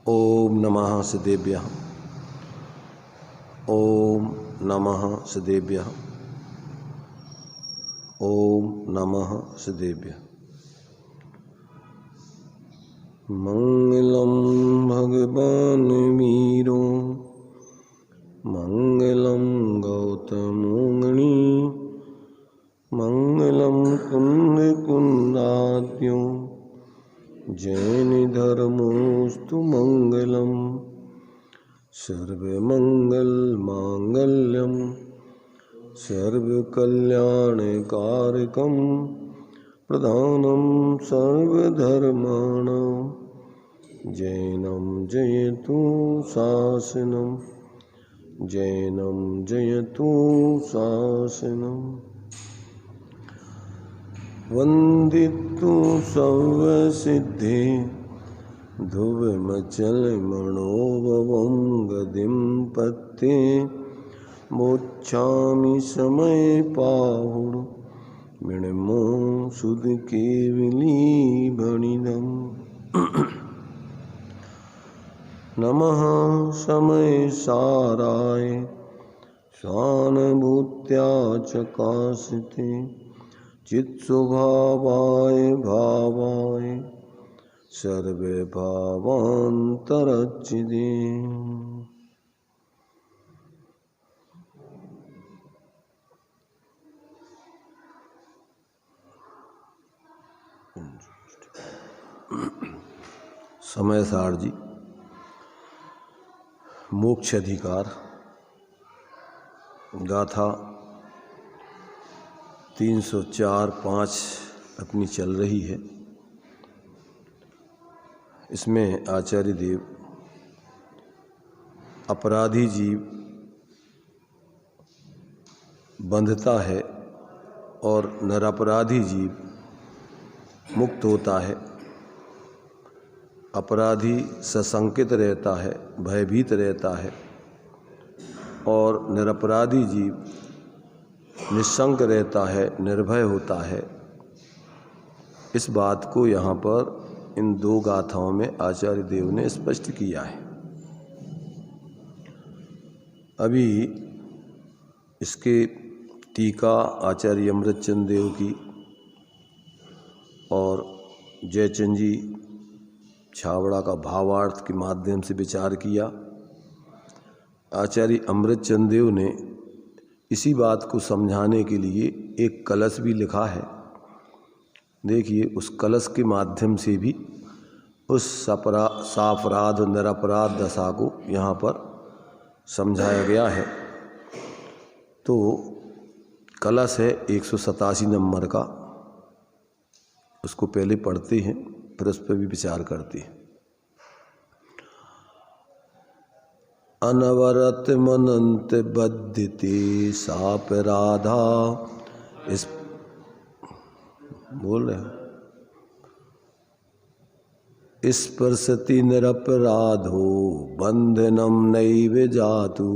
ओम नमः सिद्धेभ्यः। ओम नमः सिद्धेभ्यः। ओम नमः सिद्धेभ्यः। मंगलम भगवान वीरो मंगलम गौतमोगणी मंगलम कुंद कुंदाद्यो जैन धर्मोस्तु मंगलम सर्वमंगल मांगल्यम सर्वकल्याणकारकम प्रधानम सर्वधर्माणां जैनम जयतु शासनम जैनम जयतु शासनम वंदितु सर्वसिद्धे ध्रुवमचलमणोभवं गतिं पत्ते मोक्षामि समय पाहुर मृण्मो सुध केवली भणिदम् नमः समय साराय स्वानुभूत्या चकाशिते चित्स्वभावाय भावाय सर्वे भावान्तरच्चिदे। समय सार जी मोक्ष अधिकार गाथा 304-5 अपनी चल रही है। इसमें आचार्य देव अपराधी जीव बंधता है और निरपराधी जीव मुक्त होता है। अपराधी सशंकित रहता है, भयभीत रहता है और निरपराधी जीव निशंक रहता है, निर्भय होता है। इस बात को यहाँ पर इन दो गाथाओं में आचार्य देव ने स्पष्ट किया है। अभी इसके टीका आचार्य अमृतचंद देव की और जयचंद जी छावड़ा का भावार्थ के माध्यम से विचार किया। आचार्य अमृतचंद देव ने इसी बात को समझाने के लिए एक कलश भी लिखा है। देखिए, उस कलश के माध्यम से भी उस सापराध निरपराध दशा को यहाँ पर समझाया गया है। तो कलश है 187 नंबर का, उसको पहले पढ़ते हैं फिर उस पर भी विचार करते हैं। अनवरत मनंत बद्धते सापराधा इस बोल रहे हैं स्पर्शति निरपराधो बंधनम नैव जातु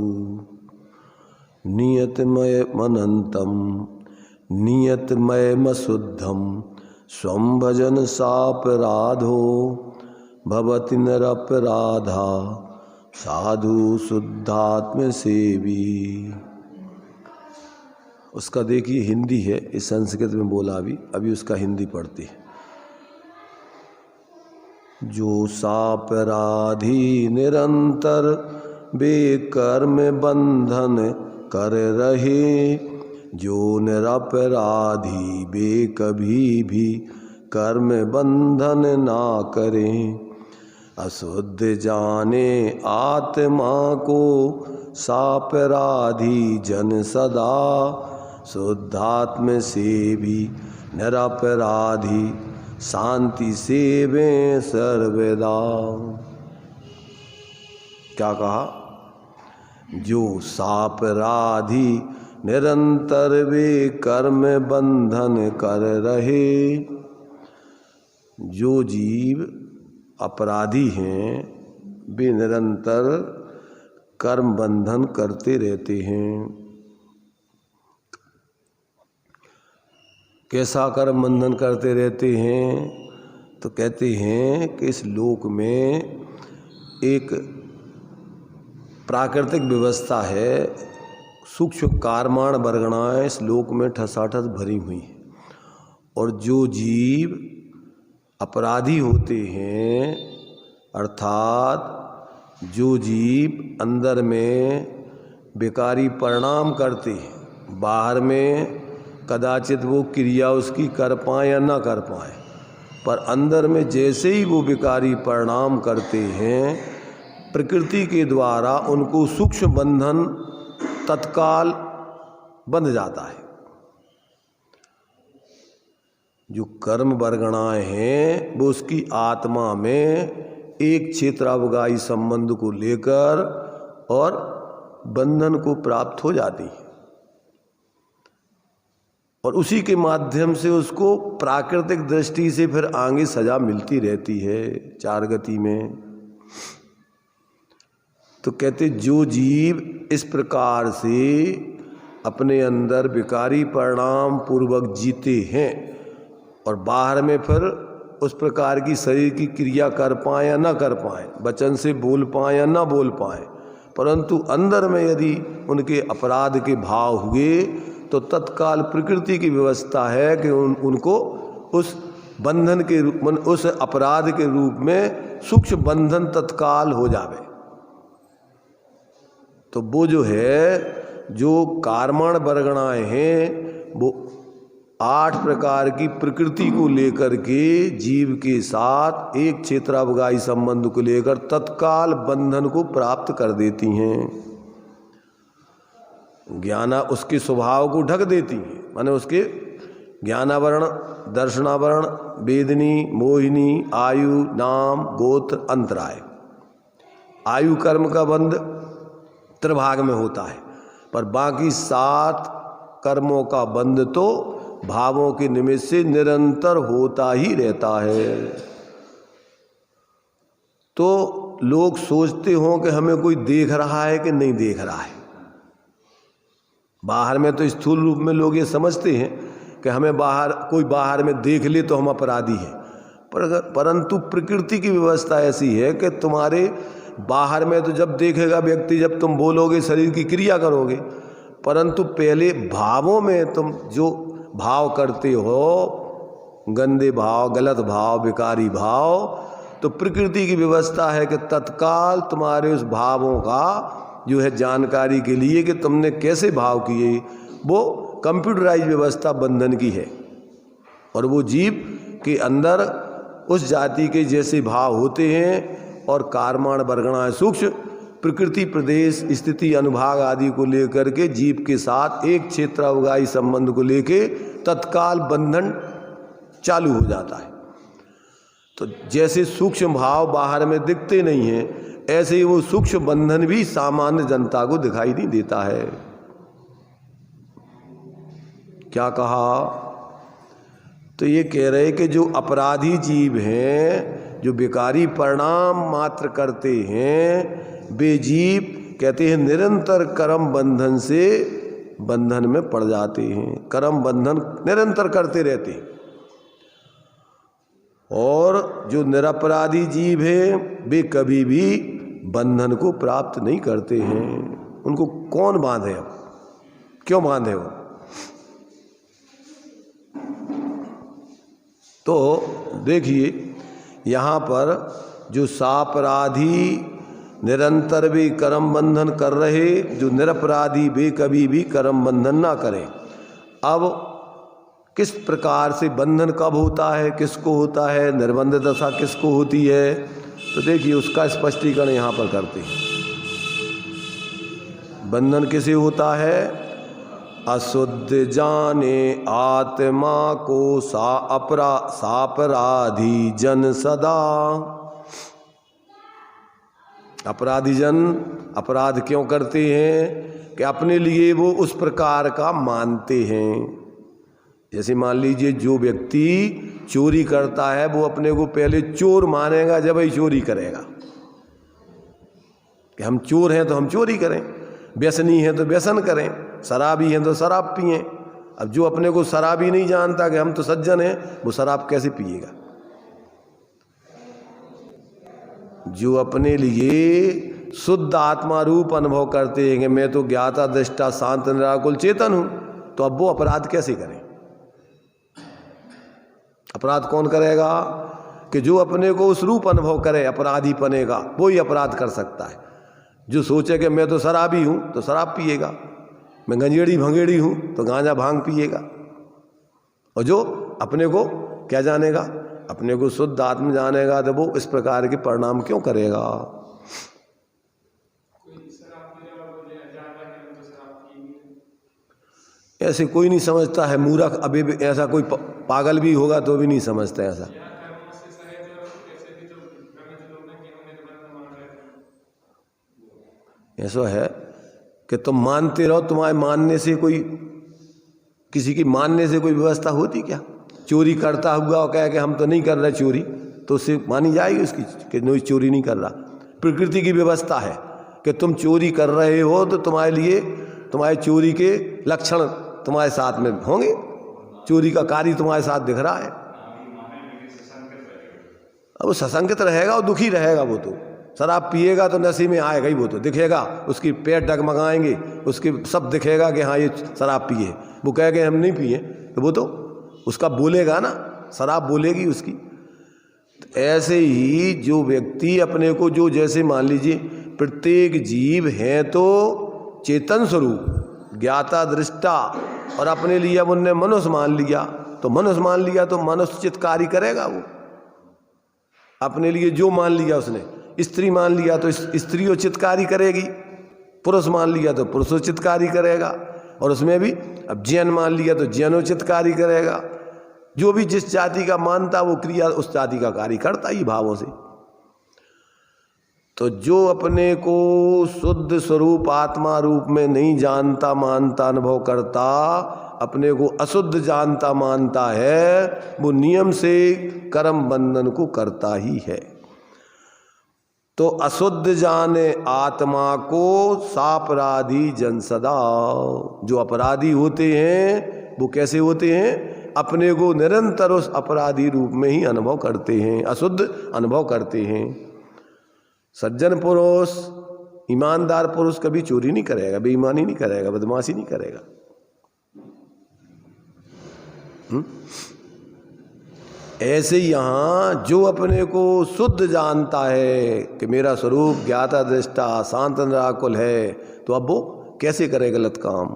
नियतमय मनंतम नियतमयमशुद्धम स्वं भजन सापराधो भवति निरपराधा साधु शुद्धात्म सेवी। उसका देखिए हिंदी है, इस संस्कृत में बोला अभी उसका हिंदी पढ़ते हैं। जो सापराधी निरंतर बेकर्म बंधन कर रहे, जो निरपराधी बे कभी भी कर्म बंधन ना करें, अशुद्ध जाने आत्मा को सापराधी जन सदा, शुद्धात्म से भी निरपराधी शांति सेवे सर्वदा। क्या कहा? जो सापराधी निरंतर वे कर्म बंधन कर रहे, जो जीव अपराधी हैं वे निरंतर कर्म बंधन करते रहते हैं। कैसा कर्म बंधन करते रहते हैं? तो कहते हैं कि इस लोक में एक प्राकृतिक व्यवस्था है, सूक्ष्म कार्माण वर्गणाएं श्लोक में ठसाठस भरी हुई हैं। और जो जीव अपराधी होते हैं, अर्थात जो जीव अंदर में बेकारी परिणाम करते हैं, बाहर में कदाचित वो क्रिया उसकी कर पाएँ या ना कर पाएँ, पर अंदर में जैसे ही वो विकारी परिणाम करते हैं, प्रकृति के द्वारा उनको सूक्ष्म बंधन तत्काल बंध जाता है। जो कर्म वर्गणाएं हैं वो उसकी आत्मा में एक क्षेत्रावगाही संबंध को लेकर और बंधन को प्राप्त हो जाती है, और उसी के माध्यम से उसको प्राकृतिक दृष्टि से फिर आगे सजा मिलती रहती है चार गति में। तो कहते जो जीव इस प्रकार से अपने अंदर विकारी परिणाम पूर्वक जीते हैं और बाहर में फिर उस प्रकार की शरीर की क्रिया कर पाएँ या ना कर पाएँ, वचन से बोल पाएँ या ना बोल पाएँ, परंतु अंदर में यदि उनके अपराध के भाव हुए तो तत्काल प्रकृति की व्यवस्था है कि उनको उस बंधन के रूप में, उस अपराध के रूप में सूक्ष्म बंधन तत्काल हो जावे। तो वो जो है, जो कार्मण वर्गणाएं हैं, वो 8 प्रकार की प्रकृति को लेकर के जीव के साथ एक क्षेत्रावगाही संबंध को लेकर तत्काल बंधन को प्राप्त कर देती हैं। ज्ञाना उसके स्वभाव को ढक देती हैं, माने उसके ज्ञानावरण, दर्शनावरण, वेदनी, मोहिनी, आयु, नाम, गोत्र, अंतराय। आयु कर्म का बंध त्रिभाग में होता है, पर बाकी 7 कर्मों का बंध तो भावों के निमित्त से निरंतर होता ही रहता है। तो लोग सोचते हों कि हमें कोई देख रहा है कि नहीं देख रहा है। बाहर में तो स्थूल रूप में लोग ये समझते हैं कि हमें कोई बाहर में देख ले तो हम अपराधी हैं, परंतु प्रकृति की व्यवस्था ऐसी है कि तुम्हारे बाहर में तो जब देखेगा व्यक्ति जब तुम बोलोगे, शरीर की क्रिया करोगे, परंतु पहले भावों में तुम जो भाव करते हो, गंदे भाव, गलत भाव, विकारी भाव, तो प्रकृति की व्यवस्था है कि तत्काल तुम्हारे उस भावों का जो है जानकारी के लिए कि तुमने कैसे भाव किए, वो कंप्यूटराइज व्यवस्था बंधन की है। और वो जीव के अंदर उस जाति के जैसे भाव होते हैं और कार्माण वर्गणाएं सूक्ष्म प्रकृति, प्रदेश, स्थिति, अनुभाग आदि को लेकर के जीव के साथ एक क्षेत्रावगाही संबंध को लेके तत्काल बंधन चालू हो जाता है। तो जैसे सूक्ष्म भाव बाहर में दिखते नहीं हैं, ऐसे ही वो सूक्ष्म बंधन भी सामान्य जनता को दिखाई नहीं देता है। क्या कहा? तो ये कह रहे कि जो अपराधी जीव हैं, जो विकारी परिणाम मात्र करते हैं, वे जीव कहते हैं निरंतर कर्म बंधन से बंधन में पड़ जाते हैं। कर्म बंधन निरंतर करते रहते हैं। और जो निरपराधी जीव है वे कभी भी बंधन को प्राप्त नहीं करते हैं। उनको कौन बांधे? अब क्यों बांधे वो? तो देखिए यहाँ पर जो सापराधी निरंतर भी कर्म बंधन कर रहे, जो निरपराधी वे कभी भी कर्म बंधन ना करें। अब किस प्रकार से बंधन कब होता है, किसको होता है, निर्बंध दशा किसको होती है, तो देखिए उसका स्पष्टीकरण यहाँ पर करते हैं। बंधन किसे होता है? अशुद्ध जाने आत्मा को सापराधी जन सदा। अपराधी जन अपराध क्यों करते हैं? कि अपने लिए वो उस प्रकार का मानते हैं। जैसे मान लीजिए जो व्यक्ति चोरी करता है वो अपने को पहले चोर मानेगा जब ही चोरी करेगा, कि हम चोर हैं तो हम चोरी करें, व्यसनी हैं तो व्यसन करें, शराबी हैं तो शराब पिएं। अब जो अपने को शराबी नहीं जानता कि हम तो सज्जन हैं, वो शराब कैसे पिएगा? जो अपने लिए शुद्ध आत्मा रूप अनुभव करते हैं कि मैं तो ज्ञाता दृष्टा शांत निराकुल चेतन हूं, तो अब वो अपराध कैसे करें? अपराध कौन करेगा? कि जो अपने को उस रूप अनुभव करे अपराधी बनेगा, वो ही अपराध कर सकता है। जो सोचे कि मैं तो शराबी हूं तो शराब पिएगा, मैं गंजेड़ी भंगेड़ी हूं तो गांजा भांग पिएगा। और जो अपने को क्या जानेगा, अपने को शुद्ध आत्म जानेगा, तो वो इस प्रकार के परिणाम क्यों करेगा? ऐसे कोई नहीं समझता है, मूर्ख। अभी भी ऐसा कोई पागल भी होगा तो भी नहीं समझता ऐसा। ऐसा है कि तुम मानते रहो, तुम्हारे मानने से कोई, किसी की मानने से कोई व्यवस्था होती क्या? चोरी करता हुआ और कहे कि हम तो नहीं कर रहे चोरी, तो उससे मानी जाएगी उसकी कि नहीं चोरी नहीं कर रहा। प्रकृति की व्यवस्था है कि तुम चोरी कर रहे हो तो तुम्हारे लिए तुम्हारे चोरी के लक्षण तुम्हारे साथ में होंगे, चोरी का कार्य तुम्हारे साथ दिख रहा है। अब वो सशंकित रहेगा और दुखी रहेगा। वो तो शराब पिएगा तो नशे में आएगा ही, वो तो दिखेगा, उसकी पैर डगमगाएंगे, उसके सब दिखेगा कि हाँ ये शराब पिए। वो कहेगा हम नहीं पिए, तो वो तो उसका बोलेगा ना, शराब बोलेगी उसकी। तो ऐसे ही जो व्यक्ति अपने को, जो जैसे मान लीजिए प्रत्येक जीव है तो चेतन स्वरूप ज्ञाता दृष्टा, और अपने लिए अब उनने मनुष्य मान लिया, तो मनुष्य मान लिया तो मनुष्यचित कार्य करेगा। वो अपने लिए जो मान लिया उसने, स्त्री मान लिया तो स्त्रियोचित कार्य करेगी, पुरुष मान लिया तो पुरुषोचित कार्य करेगा, और उसमें भी अब जैन मान लिया तो जैनोचित कार्य करेगा। जो भी जिस जाति का मानता वो क्रिया उस जाति का कार्य करता ही भावों से। तो जो अपने को शुद्ध स्वरूप आत्मा रूप में नहीं जानता मानता अनुभव करता, अपने को अशुद्ध जानता मानता है, वो नियम से कर्म बंधन को करता ही है। तो अशुद्ध जाने आत्मा को सापराधी जन सदा। जो अपराधी होते हैं वो कैसे होते हैं? अपने को निरंतर उस अपराधी रूप में ही अनुभव करते हैं, अशुद्ध अनुभव करते हैं। सज्जन पुरुष, ईमानदार पुरुष कभी चोरी नहीं करेगा, बेईमानी नहीं करेगा, बदमाशी नहीं करेगा। ऐसे यहाँ जो अपने को शुद्ध जानता है कि मेरा स्वरूप ज्ञाता दृष्टा शांत निराकुल है, तो अब वो कैसे करे गलत काम?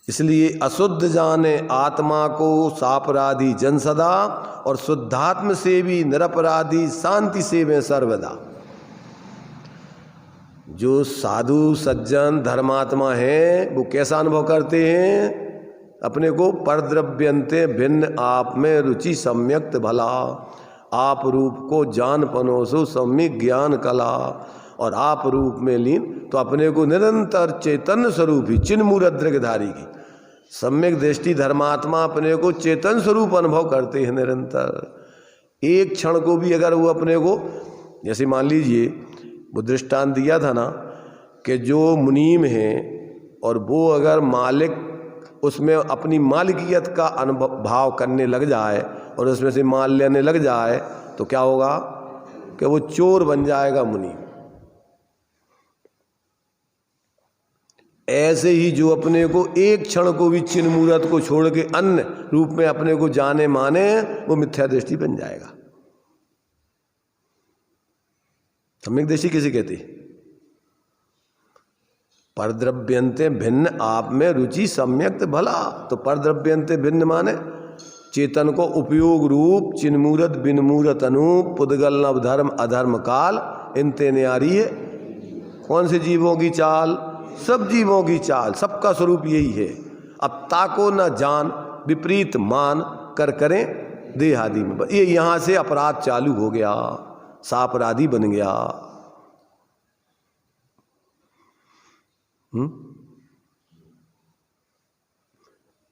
इसलिए अशुद्ध जाने आत्मा को सापराधी जन सदा, और शुद्धात्म से भी निरपराधी शांति से में सर्वदा। जो साधु सज्जन धर्मात्मा हैं वो कैसा अनुभव करते हैं? अपने को परद्रव्यंते भिन्न आप में रुचि सम्यक्त भला, आप रूप को जान पनोसो सम्यक ज्ञान कला। और आप रूप में लीन, तो अपने को निरंतर चैतन्य स्वरूप ही चिन्ह मूर्त दृग्धारी की सम्यक दृष्टि धर्मात्मा अपने को चेतन स्वरूप अनुभव करते हैं निरंतर। एक क्षण को भी अगर वो अपने को, जैसे मान लीजिए वो दृष्टांत दिया था ना कि जो मुनीम है और वो अगर मालिक उसमें अपनी मालिकियत का अनुभव भाव करने लग जाए और उसमें से माल लेने लग जाए, तो क्या होगा कि वो चोर बन जाएगा मुनीम। ऐसे ही जो अपने को एक क्षण को भी चिन्ह मूर्त को छोड़ के अन्य रूप में अपने को जाने माने, वो मिथ्या दृष्टि बन जाएगा। सम्यक दृष्टि किसे कहते? परद्रव्यंते भिन्न आप में रुचि सम्यक्त भला। तो परद्रव्यंते भिन्न माने चेतन को उपयोग रूप चिन्मूर्त बिनमूर्त अनूप पुद्गल नव धर्म अधर्म काल इनते न्यारी है। कौन से जीवों की चाल? सब जीवों की चाल, सबका स्वरूप यही है। अब ताको न जान विपरीत मान कर करें देह आदि में, ये यहां से अपराध चालू हो गया, सापराधी बन गया।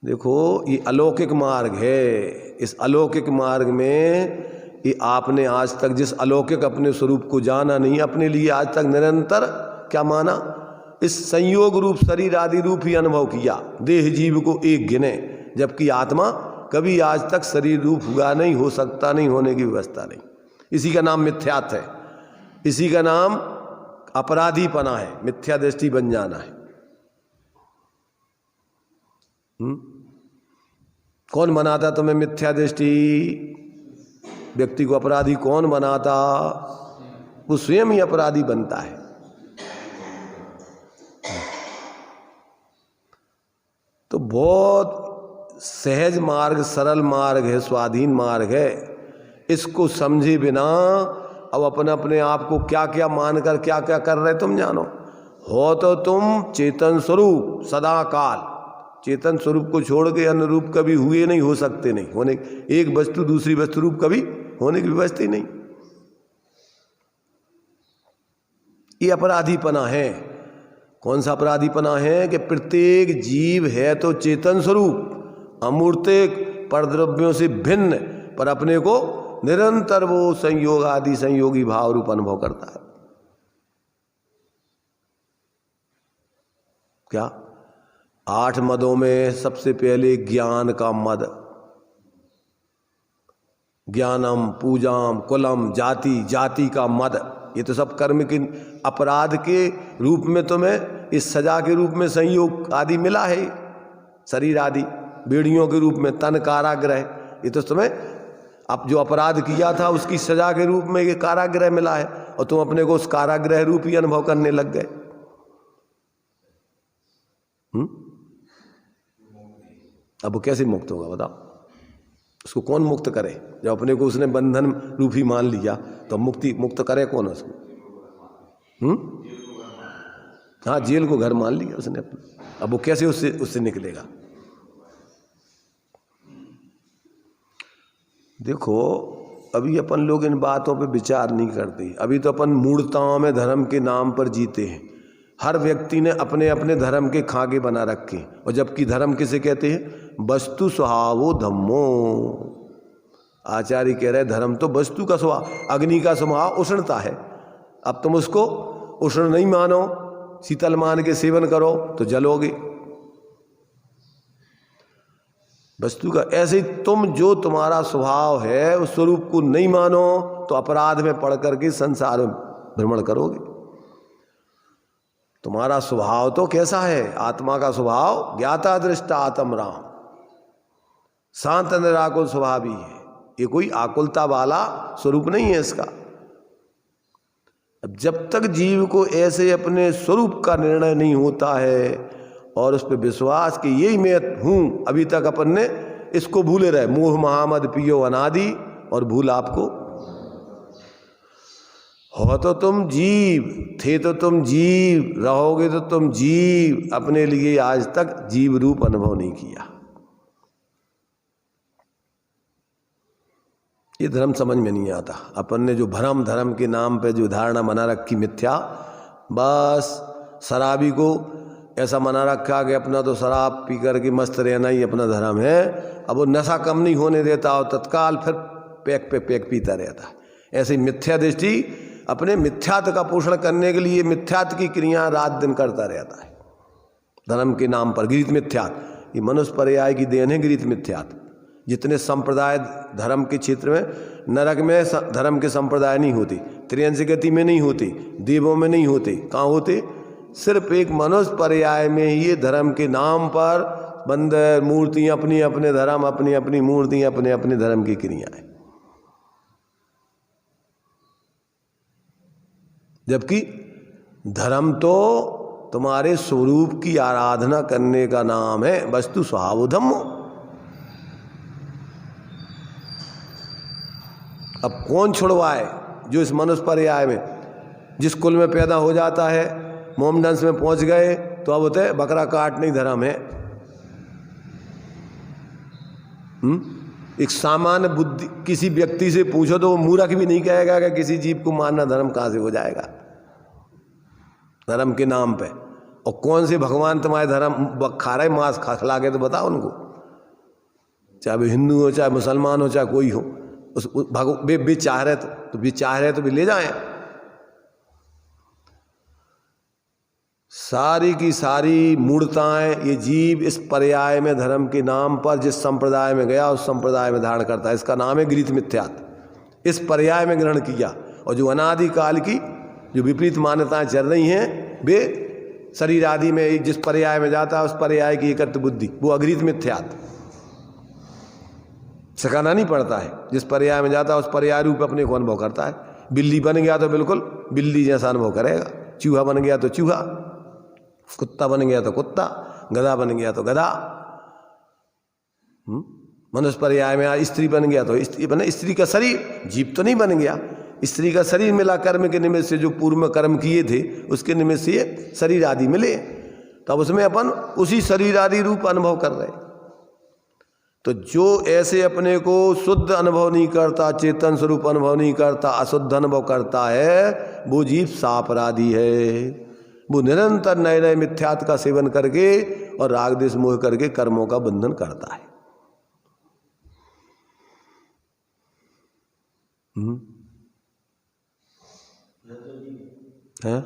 देखो ये अलौकिक मार्ग है। इस अलौकिक मार्ग में ये आपने आज तक जिस अलौकिक अपने स्वरूप को जाना नहीं, अपने लिए आज तक निरंतर क्या माना? इस संयोग रूप शरीर आदि रूप ही अनुभव किया, देह जीव को एक गिने, जबकि आत्मा कभी आज तक शरीर रूप हुआ नहीं, हो सकता नहीं, होने की व्यवस्था नहीं। इसी का नाम मिथ्यात्व है, इसी का नाम अपराधीपना है, मिथ्या दृष्टि बन जाना है। कौन बनाता तुम्हें मिथ्या दृष्टि? व्यक्ति को अपराधी कौन बनाता? वो स्वयं ही अपराधी बनता है। तो बहुत सहज मार्ग, सरल मार्ग है, स्वाधीन मार्ग है। इसको समझे बिना अब अपने अपने आप को क्या क्या मानकर क्या क्या कर रहे तुम जानो। हो तो तुम चेतन स्वरूप सदा काल, चेतन स्वरूप को छोड़ के अन्य रूप कभी हुए नहीं, हो सकते नहीं, होने एक वस्तु दूसरी वस्तु रूप कभी होने की व्यवस्था ही नहीं। ये अपराधीपना है। कौन सा अपराधीपना है? कि प्रत्येक जीव है तो चेतन स्वरूप, अमूर्तिक परद्रव्यों से भिन्न, पर अपने को निरंतर वो संयोग आदि संयोगी भाव रूप अनुभव करता है। क्या? 8 मदों में सबसे पहले ज्ञान का मद, ज्ञानम पूजाम कुलम जाति, जाति का मद, ये तो सब कर्म के अपराध के रूप में तुम्हें इस सजा के रूप में संयोग आदि मिला है। शरीर आदि बेड़ियों के रूप में, तन कारागृह, ये तो तुम्हें अब जो अपराध किया था उसकी सजा के रूप में ये कारागृह मिला है, और तुम अपने को उस कारागृह रूप ही अनुभव करने लग गए। अब वो कैसे मुक्त होगा बताओ? उसको कौन मुक्त करे? जब अपने को उसने बंधन रूप ही मान लिया तो मुक्त करे कौन उसको? हाँ, जेल को घर मान लिया उसने अपना। अब वो कैसे उससे निकलेगा? देखो, अभी अपन लोग इन बातों पे विचार नहीं करते। अभी तो अपन मूढ़ताओं में धर्म के नाम पर जीते हैं। हर व्यक्ति ने अपने अपने धर्म के खाके बना रखे, और जबकि धर्म किसे कहते हैं? वस्तु स्वभावो धम्मो। आचार्य कह रहे धर्म तो वस्तु का स्वभाव, अग्नि का स्वभाव उष्णता है। अब तुम उसको उष्ण नहीं मानो, शीतल मान के सेवन करो तो जलोगे। वस्तु का ऐसे ही तुम जो तुम्हारा स्वभाव है उस स्वरूप को नहीं मानो तो अपराध में पड़ करके संसार में भ्रमण करोगे। तुम्हारा स्वभाव तो कैसा है? आत्मा का स्वभाव ज्ञाता दृष्टा आत्म राम, शांत निराकुल स्वभाव ही है। ये कोई आकुलता वाला स्वरूप नहीं है इसका। अब जब तक जीव को ऐसे अपने स्वरूप का निर्णय नहीं होता है और उस पर विश्वास कि यही मैं हूं, अभी तक अपन ने इसको भूले रहे। मोह महामद पियो अनादि, और भूल आपको। हो तो तुम जीव, थे तो तुम जीव, रहोगे तो तुम जीव। अपने लिए आज तक जीव रूप अनुभव नहीं किया। ये धर्म समझ में नहीं आता। अपन ने जो भ्रम धर्म के नाम पे जो धारणा बना रखी मिथ्या, बस शराबी को ऐसा मना रखा कि अपना तो शराब पी करके मस्त रहना ही अपना धर्म है। अब वो नशा कम नहीं होने देता और तत्काल फिर पैक पे पैक पीता रहता है। ऐसे मिथ्या दृष्टि अपने मिथ्यात्व का पोषण करने के लिए मिथ्यात्व की क्रिया रात दिन करता रहता है धर्म के नाम पर। गीत मिथ्यात्व, ये मनुष्य पर्याय की देन है। गीत मिथ्यात्व जितने संप्रदाय धर्म के क्षेत्र में, नरक में धर्म के संप्रदाय नहीं होते, त्रियंश गति में नहीं होते, देवों में नहीं होते, कहाँ होते? सिर्फ एक मनुष्य पर्याय में ही ये धर्म के नाम पर बंदर मूर्ति, अपनी अपने धर्म, अपनी अपनी मूर्ति, अपने अपने धर्म की क्रियाएं। जबकि धर्म तो तुम्हारे स्वरूप की आराधना करने का नाम है। वस्तु स्वभाव धम्मो। अब कौन छुड़वाए? जो इस मनुष्य पर्याय में जिस कुल में पैदा हो जाता है, मोमडंस में पहुंच गए तो अब होते बकरा काट नहीं धर्म है। एक सामान्य बुद्धि किसी व्यक्ति से पूछो तो वो मूर्ख भी नहीं कहेगा कि किसी जीव को मारना धर्म कहाँ से हो जाएगा धर्म के नाम पे। और कौन से भगवान तुम्हारे धर्म खा रहे मांस खा के तो बताओ उनको, चाहे वो हिंदू हो, चाहे मुसलमान हो, चाहे कोई हो। उस वे चाह रहे तो भी चाह रहे तो भी ले जाएं। सारी की सारी मूर्ताएं ये जीव इस पर्याय में धर्म के नाम पर जिस संप्रदाय में गया उस संप्रदाय में धारण करता है। इसका नाम है गीत मिथ्यात्व। इस पर्याय में ग्रहण किया। और जो अनादिकाल की जो विपरीत मान्यताएं चल रही हैं वे शरीर आदि में जिस पर्याय में जाता है उस पर्याय की एकत्व बुद्धि, वो अगृहीत मिथ्यात्व, सिखाना नहीं पड़ता है। जिस पर्याय में जाता है उस पर्याय रूप अपने को अनुभव करता है। बिल्ली बन गया तो बिल्कुल बिल्ली जैसा अनुभव करेगा, चूहा बन गया तो चूहा, कुत्ता बन गया तो कुत्ता, गधा बन गया तो गधा। मनुष्य पर्याय में स्त्री बन गया तो स्त्री बने, स्त्री का शरीर, जीव तो नहीं बन गया, स्त्री का शरीर मिला कर्म के निमित्त से, जो पूर्व में कर्म किए थे उसके निमित्त से ये शरीर आदि मिले, तब उसमें अपन उसी शरीर आदि रूप अनुभव कर रहे। तो जो ऐसे अपने को शुद्ध अनुभव नहीं करता, चेतन स्वरूप अनुभव नहीं करता, अशुद्ध अनुभव करता है, वो जीव सापराधी है। वो निरंतर नए नए मिथ्यात्व का सेवन करके और राग द्वेष मोह करके कर्मों का बंधन करता है। है?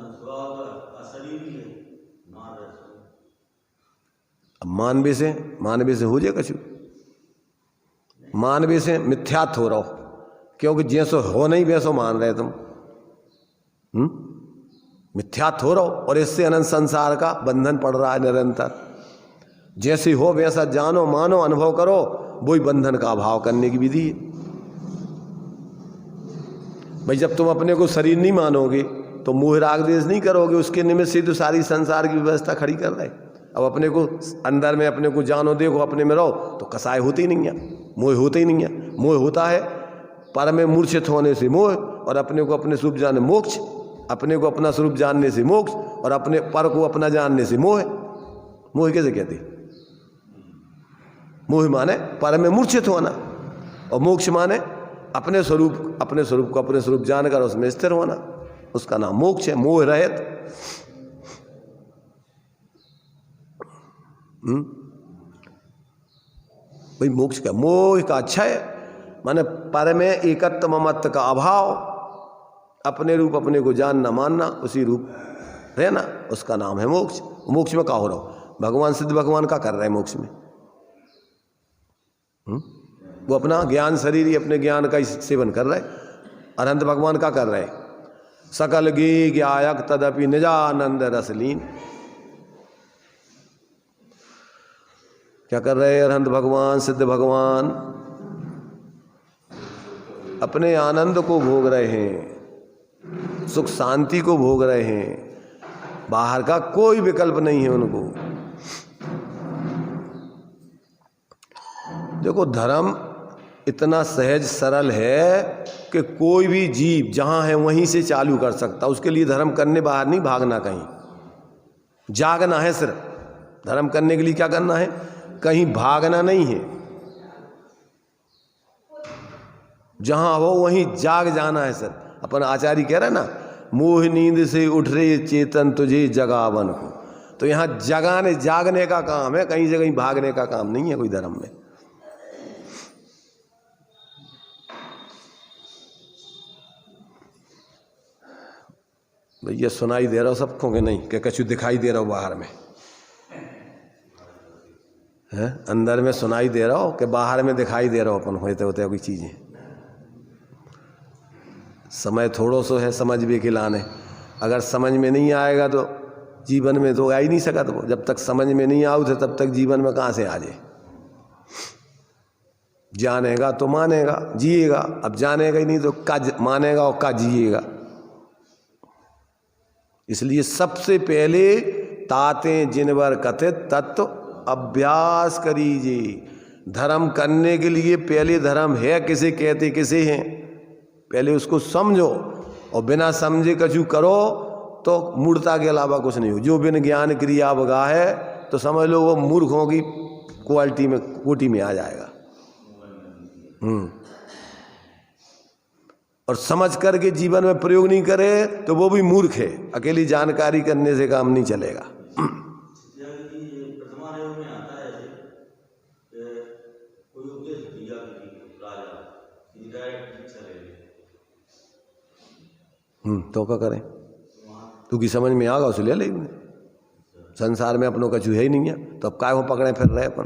मानवे से हो जाए कछु, मानवे से मिथ्यात्व हो रहा हो, क्योंकि जैसो हो नहीं वैसो मान रहे तुम। मिथ्यात्व हो रहा हो और इससे अनंत संसार का बंधन पड़ रहा है निरंतर। जैसे हो वैसा जानो मानो अनुभव करो, वही बंधन का अभाव करने की विधि है। भाई जब तुम अपने को शरीर नहीं मानोगे तो मोह राग द्वेष नहीं करोगे, उसके निमित्त से तो सारी संसार की व्यवस्था खड़ी कर रहे। अब अपने को अंदर में अपने को जानो, देखो, अपने में रहो तो कसाय होती ही नहीं है, मोह होते ही नहीं है। मोह होता है पर में मूर्छित होने से मोह, और अपने को अपने स्वरूप जाने मोक्ष, अपने को अपना स्वरूप जानने से मोक्ष, और अपने पर को अपना जानने से मोह। मोह कैसे कहते? मोह माने पर में मूर्छित होना, और मोक्ष माने अपने स्वरूप को अपने स्वरूप जानकर उसमें स्थिर होना, उसका नाम मोक्ष है। मोह रहित भाई मोक्ष का, मोह का अच्छा है माने पर में एकत्व ममत्व का अभाव, अपने रूप अपने को जानना मानना, उसी रूप रहना, उसका नाम है मोक्ष। मोक्ष में क्या हो रहा हो? भगवान सिद्ध भगवान का कर रहे हैं मोक्ष में? वो अपना ज्ञान शरीर ही अपने ज्ञान का ही सेवन कर रहे। अनंत भगवान का कर रहे? सकल गे ज्ञायक तदपि निजानंद रसलीन। क्या कर रहे हैं अनंत भगवान, सिद्ध भगवान? अपने आनंद को भोग रहे हैं, सुख शांति को भोग रहे हैं, बाहर का कोई विकल्प नहीं है उनको। देखो धर्म इतना सहज सरल है कि कोई भी जीव जहां है वहीं से चालू कर सकता। उसके लिए धर्म करने बाहर नहीं भागना, कहीं जागना है। सिर्फ धर्म करने के लिए क्या करना है? कहीं भागना नहीं है, जहां हो वहीं जाग जाना है। सर अपन आचार्य कह रहे ना, मोह नींद से उठ रहे चेतन तुझे जगावन को। तो यहां जगाने जागने का काम है, कहीं से कहीं भागने का काम नहीं है कोई धर्म में। भैया सुनाई दे रहा हो सबको कि नहीं? कि कछु दिखाई दे रहा हो बाहर में? है अंदर में सुनाई दे रहा हो कि बाहर में दिखाई दे रहा हो? अपन होते होते कोई चीजें, समय थोड़ो सो है समझ भी के लाने। अगर समझ में नहीं आएगा तो जीवन में तो आ ही नहीं सका। तो जब तक समझ में नहीं आओ थे तब तक जीवन में कहाँ से आ जाए? जानेगा तो मानेगा, जिएगा। अब जानेगा ही नहीं तो का मानेगा और का जिएगा? इसलिए सबसे पहले ताते जिनवर कथित तत्व अभ्यास करीजिए। धर्म करने के लिए पहले धर्म है किसे कहते, किसे हैं, पहले उसको समझो। और बिना समझे कछु करो तो मूर्खता के अलावा कुछ नहीं हो। जो बिन ज्ञान क्रिया बगा है तो समझ लो वो मूर्खों की क्वालिटी में, कोटि में आ जाएगा। और समझ करके जीवन में प्रयोग नहीं करे तो वो भी मूर्ख है। अकेली जानकारी करने से काम नहीं चलेगा। तो क्या करें? क्योंकि समझ में आ गया उसे ले ले। संसार में अपनों का चूहा ही नहीं है तो अब काय हो पकड़े फिर रहे अपन?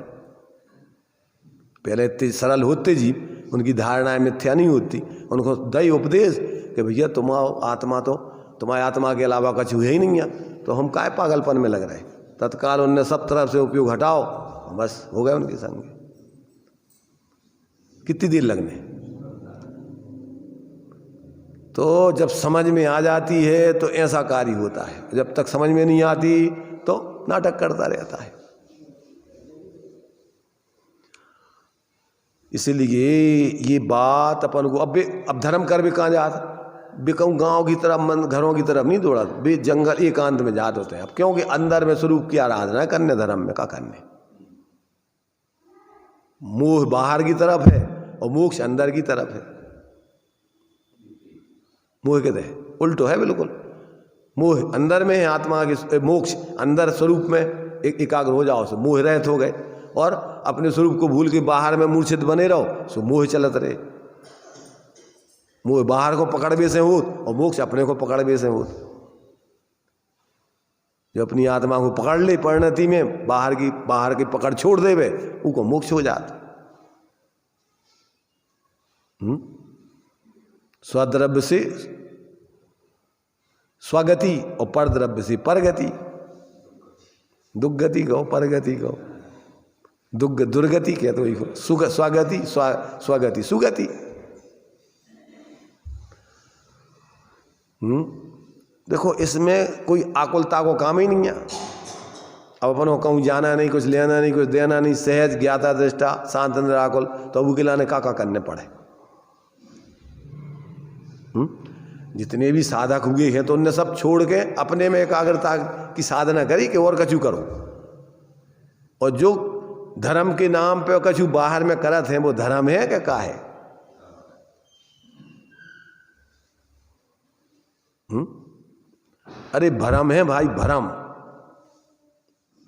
पहले इतने सरल होते जीव उनकी धारणाएं मिथ्या नहीं होती। उनको दई उपदेश कि भैया तुम आत्मा तो तुम्हारी आत्मा के अलावा कछु है ही नहीं है, तो हम काय पागलपन में लग रहे। तत्काल उनने सब तरफ से उपयोग हटाओ, बस हो गए उनके संग। कितनी देर लगने। तो जब समझ में आ जाती है तो ऐसा कार्य होता है, जब तक समझ में नहीं आती तो नाटक करता रहता है। इसलिए ये बात अपन को अब धर्म कर भी कहाँ जाता, कहूँ गाँव की तरफ मन घरों की तरफ नहीं दौड़ा, बे जंगल एकांत में जाते होते हैं। अब क्योंकि अंदर में स्वरूप की आराधना करने, धर्म में क्या करने। मोह बाहर की तरफ है और मोक्ष अंदर की तरफ है। मोह कहते हैं उल्टो है बिल्कुल। मोह अंदर में है, आत्मा के मोक्ष अंदर स्वरूप में एकाग्र हो जाओ सो मोह रहित हो गए, और अपने स्वरूप को भूल के बाहर में मूर्छित बने रहो सो मोह चलत रहे। मोह बाहर को पकड़ बे से हो और मोक्ष अपने को पकड़ बे से हो। जो अपनी आत्मा को पकड़ ले परिणति में, बाहर की पकड़ छोड़ देवे, उनको मोक्ष हो जाता। स्वद्रव्य से स्वगति और परद्रव्य से परगति। दुर्गति कहो, परगति कहो, दुर्गति कहते वही स्वगति स्वगति सुगति। देखो इसमें कोई आकुलता को काम ही नहीं है। अब अपन को कहूँ जाना नहीं, कुछ लेना नहीं, कुछ देना नहीं, सहज ज्ञाता दृष्टा शांत निराकुल, तो अबू के लाने का करने पड़े। जितने भी साधक हुए हैं तो उनने सब छोड़ के अपने में एकाग्रता की साधना करी कि और कछु करो। और जो धर्म के नाम पे कछु बाहर में करत हैं वो धर्म है क्या का है? अरे भरम है भाई, भरम।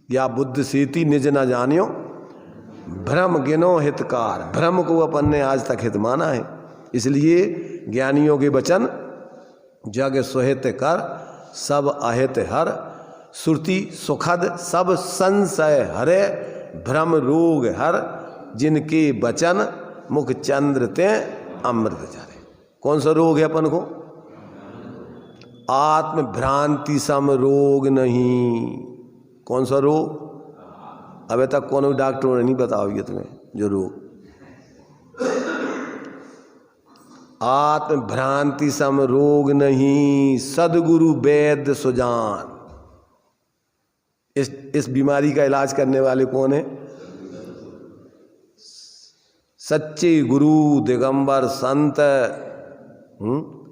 या बुद्ध सीति निज न जानियो भ्रम गिनो हितकार। भ्रम को अपन ने आज तक हित माना है। इसलिए ज्ञानियों के वचन जग सुहित कर सब अहित हर, श्रुति सुखद सब संशय हरे, भ्रम रोग हर जिनके वचन मुख चंद्र ते अमृत चरे। कौन सा रोग है अपन को? आत्म भ्रांति सम रोग नहीं। कौन सा रोग? अबे तक कौन डॉक्टर ने नहीं बताओगे तुम्हें जो रोग। आत्म भ्रांति सम रोग नहीं, सदगुरु वैद्य सुजान। इस बीमारी का इलाज करने वाले कौन है? सच्चे गुरु दिगंबर संत,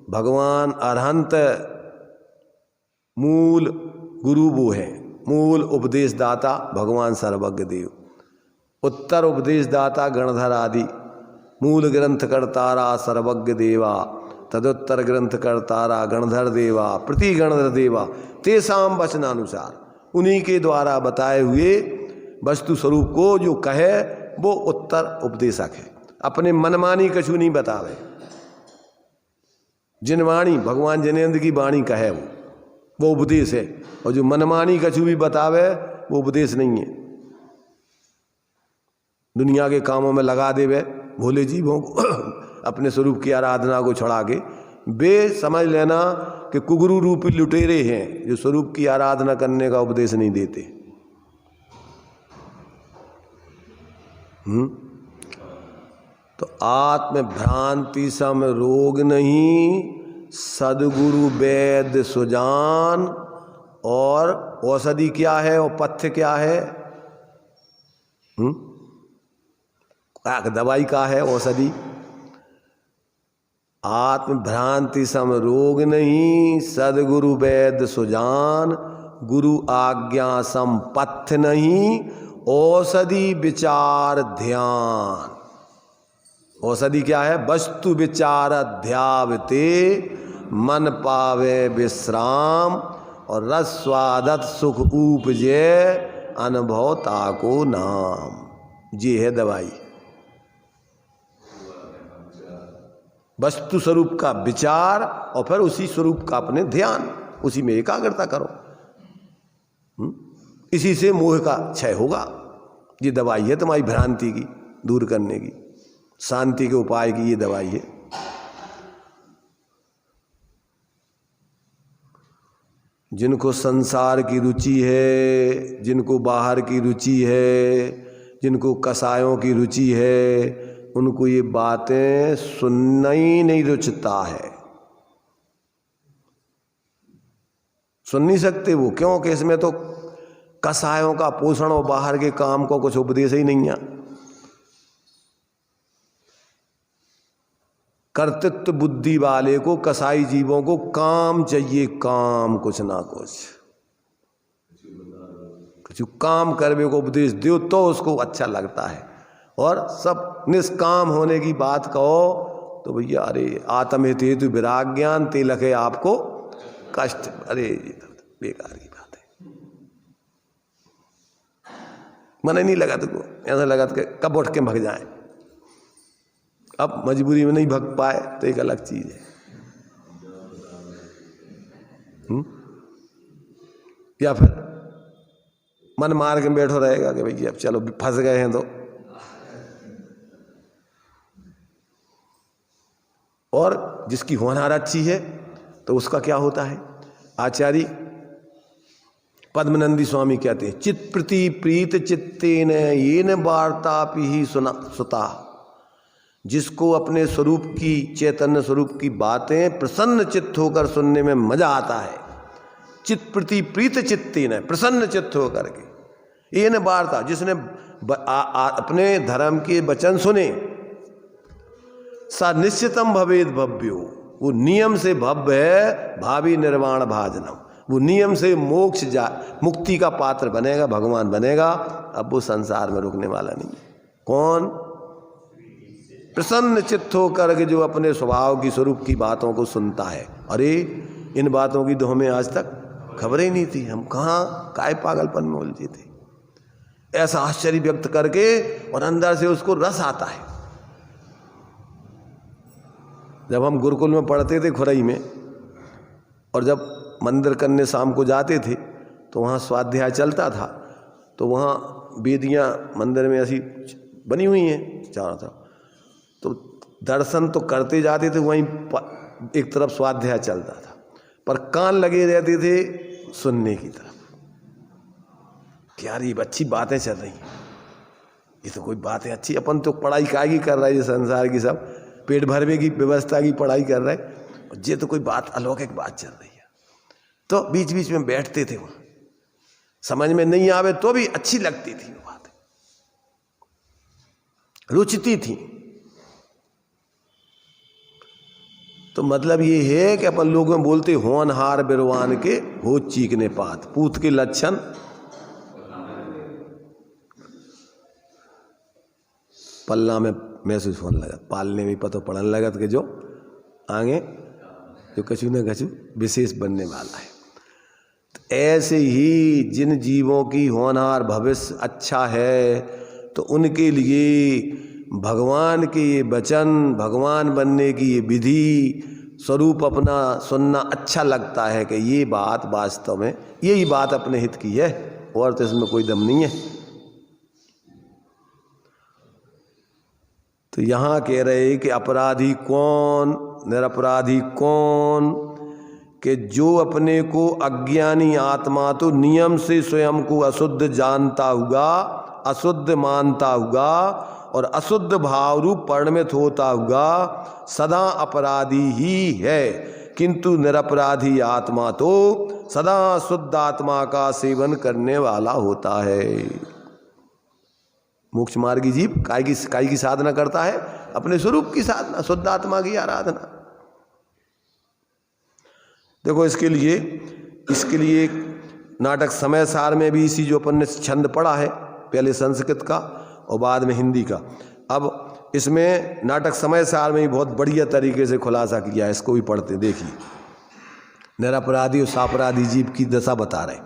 भगवान अरहंत। मूल गुरु वो है, मूल उपदेश दाता भगवान सर्वज्ञ देव, उत्तर उपदेश दाता गणधर आदि, मूल ग्रंथ करतारा सर्वज्ञ देवा, तदुत्तर ग्रंथ करतारा गणधर देवा, प्रति गणधर देवा, तेसाम वचनानुसार। उन्हीं के द्वारा बताए हुए वस्तु स्वरूप को जो कहे वो उत्तर उपदेशक है। अपने मनमानी कछु नहीं बतावे। जिन वाणी भगवान जनेन्द्र की वाणी कहे वो उपदेश है, और जो मनमानी कछु भी बतावे वो उपदेश नहीं है। दुनिया के कामों में लगा देवे भोले जीवों को अपने स्वरूप की आराधना को छुड़ा के। वे समझ लेना कि कुगुरु रूपी लुटेरे हैं जो स्वरूप की आराधना करने का उपदेश नहीं देते। तो आत्म भ्रांति सम रोग नहीं, सदगुरु वैद्य सुजान। और औषधि क्या है और पथ्य क्या है? दवाई का है औषधि? आत्म भ्रांति सम रोग नहीं, सदगुरु वैद्य सुजान। गुरु आज्ञा सम पथ्य नहीं, औषधि विचार ध्यान। औषधि क्या है? वस्तु विचार अध्यावते मन पावे विश्राम, और रस स्वादत सुख उपजे अनुभव ताको नाम। ये है दवाई। वस्तु स्वरूप का विचार और फिर उसी स्वरूप का अपने ध्यान, उसी में एकाग्रता करो। इसी से मोह का क्षय होगा। ये दवाई है तुम्हारी भ्रांति की दूर करने की। शांति के उपाय की ये दवाई है। जिनको संसार की रुचि है, जिनको बाहर की रुचि है, जिनको कसायों की रुचि है, उनको ये बातें सुनना ही नहीं रुचता है, सुन नहीं सकते वो। क्योंकि इसमें तो कसायों का पोषण और बाहर के काम को कुछ उपदेश ही नहीं है। कर्तृत्व बुद्धि वाले को, कसाई जीवों को काम चाहिए, काम, कुछ ना कुछ काम करने को उपदेश दो तो उसको अच्छा लगता है। और सब निष्काम होने की बात कहो तो भैया अरे आत्महित हेतु विराग ज्ञान तिलक है आपको कष्ट, अरे ये बेकार की बात है। मन नहीं लगा तुमको, ऐसा लगा तो कब उठ के भग जाए। अब मजबूरी में नहीं भग पाए तो एक अलग चीज है। या फिर मन मार के बैठो रहेगा कि भैया अब चलो फंस गए हैं तो। और जिसकी होनहार अच्छी है तो उसका क्या होता है, आचार्य पद्मनंदी स्वामी कहते हैं, चित प्रति प्रीत चित्तेन येन वार्तापि ही सुता। जिसको अपने स्वरूप की, चैतन्य स्वरूप की बातें प्रसन्न चित्त होकर सुनने में मजा आता है। चित प्रति प्रीत चित्तेन, प्रसन्न चित्त होकर के। येन वार्ता, जिसने अपने धर्म के वचन सुने, सा निश्चितम भवेद भव्यो, वो नियम से भव्य है। भावी निर्वाण भाजनम, वो नियम से मोक्ष मुक्ति का पात्र बनेगा, भगवान बनेगा। अब वो संसार में रुकने वाला नहीं। कौन? प्रसन्न चित्त होकर के जो अपने स्वभाव की, स्वरूप की बातों को सुनता है। अरे इन बातों की तो हमें आज तक खबर ही नहीं थी, हम कहाँ काय पागलपन में उलझे थे। ऐसा आश्चर्य व्यक्त करके और अंदर से उसको रस आता है। जब हम गुरुकुल में पढ़ते थे खुरई में, और जब मंदिर करने शाम को जाते थे तो वहाँ स्वाध्याय चलता था, तो वहाँ वेदियाँ मंदिर में ऐसी बनी हुई हैं चारों तरफ, तो दर्शन तो करते जाते थे, वहीं एक तरफ स्वाध्याय चलता था, पर कान लगे रहते थे सुनने की तरफ। यार ये अच्छी बातें चल रही हैं, ये तो कोई बातें अच्छी, अपन तो पढ़ाई कायगी कर रहे हैं संसार की, सब पेट भरने की व्यवस्था की पढ़ाई कर रहे हैं, और ये तो कोई बात अलौकिक बात चल रही है। तो बीच बीच में बैठते थे, वहाँ समझ में नहीं आवे तो भी अच्छी लगती थी वो बातें, रुचती थी। तो मतलब ये है कि अपन लोग में बोलते होनहार बिरवान के हो चीकने पात, पूत के लक्षण पल्ला में महसूस होने लगा, पालने में पता पड़ने लगा कि जो आगे जो कछु न कछु विशेष बनने वाला है। तो ऐसे ही जिन जीवों की होनहार भविष्य अच्छा है, तो उनके लिए भगवान के ये वचन, भगवान बनने की ये विधि, स्वरूप अपना सुनना अच्छा लगता है कि ये बात वास्तव में यही बात अपने हित की है, और तो इसमें कोई दम नहीं है। तो यहाँ कह रहे कि अपराधी कौन, निरपराधी कौन, कि जो अपने को अज्ञानी आत्मा तो नियम से स्वयं को अशुद्ध जानता हुआ, अशुद्ध मानता हुआ, और अशुद्ध भाव रूप परिणमित होता हुआ सदा अपराधी ही है। किंतु निरपराधी आत्मा तो सदा शुद्ध आत्मा का सेवन करने वाला होता है। मोक्ष मार्गी जीव काय की साधना करता है? अपने स्वरूप की साधना, शुद्ध आत्मा की आराधना। देखो इसके लिए एक नाटक समय सार में भी इसी जो अपन ने छंद पढ़ा है, पहले संस्कृत का और बाद में हिंदी का, अब इसमें नाटक समय सार में ही बहुत बढ़िया तरीके से खुलासा किया है। इसको भी पढ़ते देखिए। निरपराधी और सापराधी जीव की दशा बता रहे।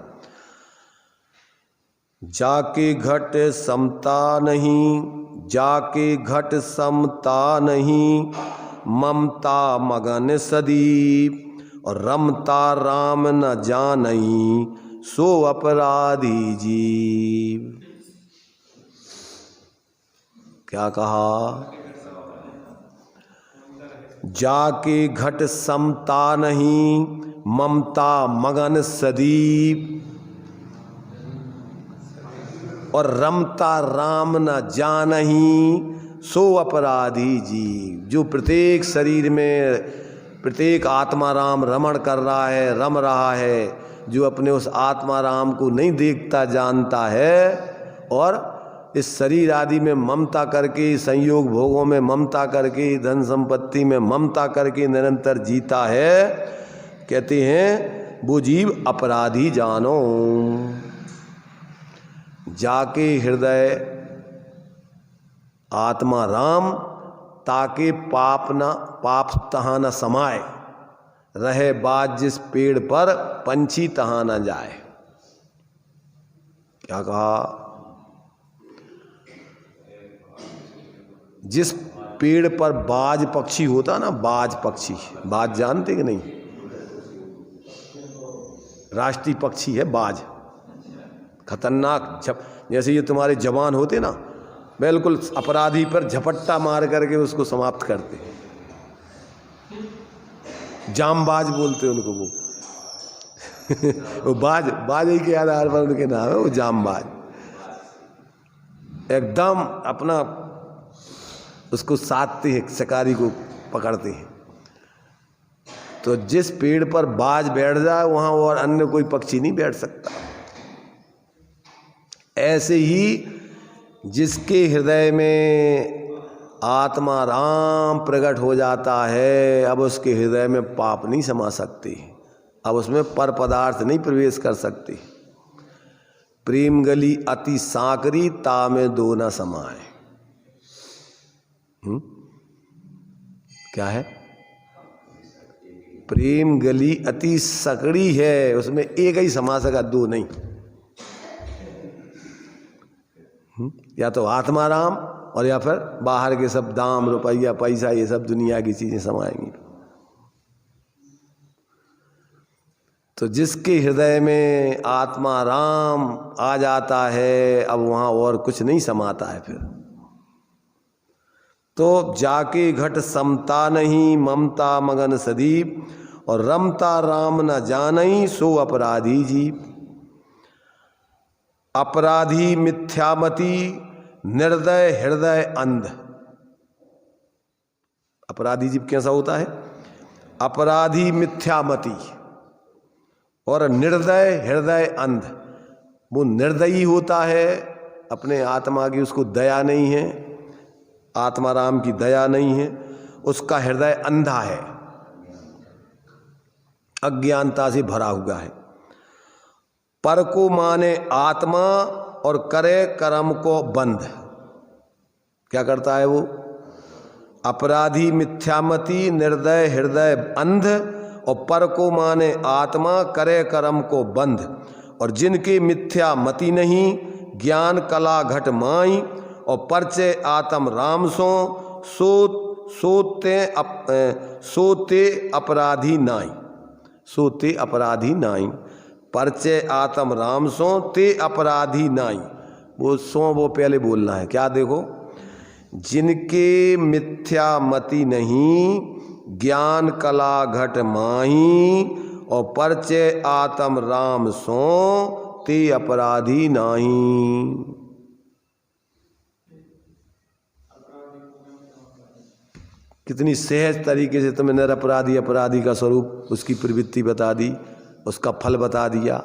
जाके घट समता नहीं, जाके घट समता नहीं, ममता मगन सदीप, और रमता राम न जानई, सो अपराधी जीव। क्या कहा? जाके घट समता नहीं, ममता मगन सदीप। और रमता राम न जानही, सो अपराधी जीव। जो प्रत्येक शरीर में, प्रत्येक आत्मा राम रमण कर रहा है, रम रहा है, जो अपने उस आत्मा राम को नहीं देखता जानता है और इस शरीर आदि में ममता करके, संयोग भोगों में ममता करके, धन संपत्ति में ममता करके निरंतर जीता है, कहते हैं वो जीव अपराधी जानो। जाके हृदय आत्मा राम, ताके पाप तहाँ न समाए, रहे बाज जिस पेड़ पर पंछी तहाँ न जाए। क्या कहा? जिस पेड़ पर बाज पक्षी होता ना, बाज पक्षी, बाज जानते कि नहीं? राष्ट्रीय पक्षी है बाज, खतरनाक जैसे ये तुम्हारे जवान होते ना, बिल्कुल अपराधी पर झपट्टा मार करके उसको समाप्त करते, जामबाज बोलते उनको वो वो बाज ही के आधार पर उनके नाम है वो जामबाज। एकदम अपना उसको साधते हैं, शिकारी को पकड़ते हैं। तो जिस पेड़ पर बाज बैठ जाए वहां और अन्य कोई पक्षी नहीं बैठ सकता। ऐसे ही जिसके हृदय में आत्मा राम प्रकट हो जाता है, अब उसके हृदय में पाप नहीं समा सकते, अब उसमें पर पदार्थ नहीं प्रवेश कर सकते। प्रेम गली अति सांकरी, ता में दो न समाए। क्या है? प्रेम गली अति सकड़ी है, उसमें एक ही समा सका, दो नहीं। या तो आत्मा राम और या फिर बाहर के सब दाम रुपया पैसा ये सब दुनिया की चीजें समाएंगी। तो जिसके हृदय में आत्मा राम आ जाता है, अब वहां और कुछ नहीं समाता है फिर। तो जाके घट समता नहीं, ममता मगन सदीप। और रमता राम न जानई, सो अपराधी जीव। अपराधी मिथ्यामति, निर्दय हृदय अंध। अपराधी जीव कैसा होता है? अपराधी मिथ्यामति और निर्दय हृदय अंध। वो निर्दयी होता है, अपने आत्मा की उसको दया नहीं है, आत्मा राम की दया नहीं है, उसका हृदय अंधा है, अज्ञानता से भरा हुआ है। पर को माने आत्मा और करे कर्म को बंध। क्या करता है वो? अपराधी मिथ्यामति, निर्दय हृदय अंध और पर को माने आत्मा, करे कर्म को बंध। और जिनके मिथ्या मति नहीं, ज्ञान कला घट माई और परचे आत्म राम सोते अपराधी नाई। सोते अपराधी नाई, परचे आत्म राम सो ते अपराधी नाई। वो वो पहले बोलना है। क्या देखो? जिनके मिथ्या मति नहीं, ज्ञान कला घट माही और परचे आत्म राम सो ते अपराधी नाही। कितनी सहज तरीके से तुम्हें निरपराधी अपराधी का स्वरूप, उसकी प्रवृत्ति बता दी, उसका फल बता दिया।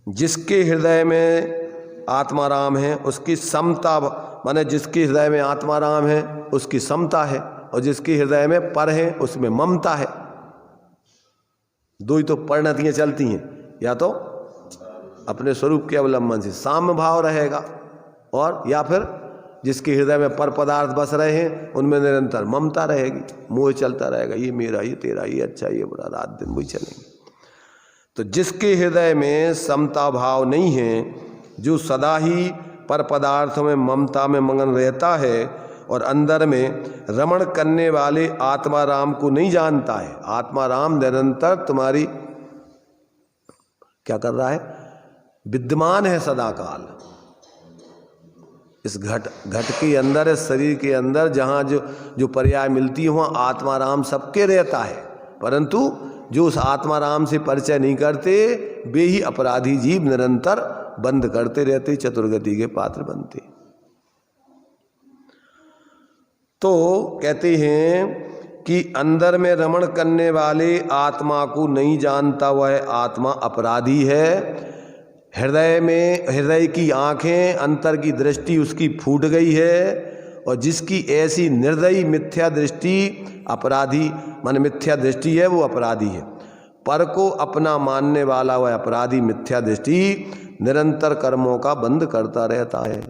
जिसके हृदय में आत्मा राम है उसकी समता, माने जिसके हृदय में आत्मा राम है उसकी समता है, और जिसके हृदय में पर है उसमें ममता है। दो ही तो परिणतियां चलती हैं, या तो अपने स्वरूप के अवलंबन से साम्य भाव रहेगा, और या फिर जिसके हृदय में पर पदार्थ बस रहे हैं उनमें निरंतर ममता रहेगी, मोह चलता रहेगा, ये मेरा, ये तेरा, ये अच्छा, ये बुरा, रात दिन वही चलेंगे। तो जिसके हृदय में समता भाव नहीं है, जो सदा ही पर पदार्थों में ममता में मगन रहता है और अंदर में रमण करने वाले आत्मा राम को नहीं जानता है। आत्मा राम निरंतर तुम्हारी क्या कर रहा है? विद्यमान है सदा काल। इस घट के अंदर, इस शरीर के अंदर जहाँ जो पर्याय मिलती है वहाँ आत्माराम सबके रहता है, परंतु जो उस आत्माराम से परिचय नहीं करते वे ही अपराधी जीव निरंतर बंद करते रहते, चतुर्गति के पात्र बनते। तो कहते हैं कि अंदर में रमण करने वाले आत्मा को नहीं जानता, वह आत्मा अपराधी है। हृदय की आंखें, अंतर की दृष्टि उसकी फूट गई है, और जिसकी ऐसी निर्दयी मिथ्या दृष्टि अपराधी मन मिथ्या दृष्टि है, वो अपराधी है। पर को अपना मानने वाला वह अपराधी मिथ्या दृष्टि निरंतर कर्मों का बंद करता रहता है,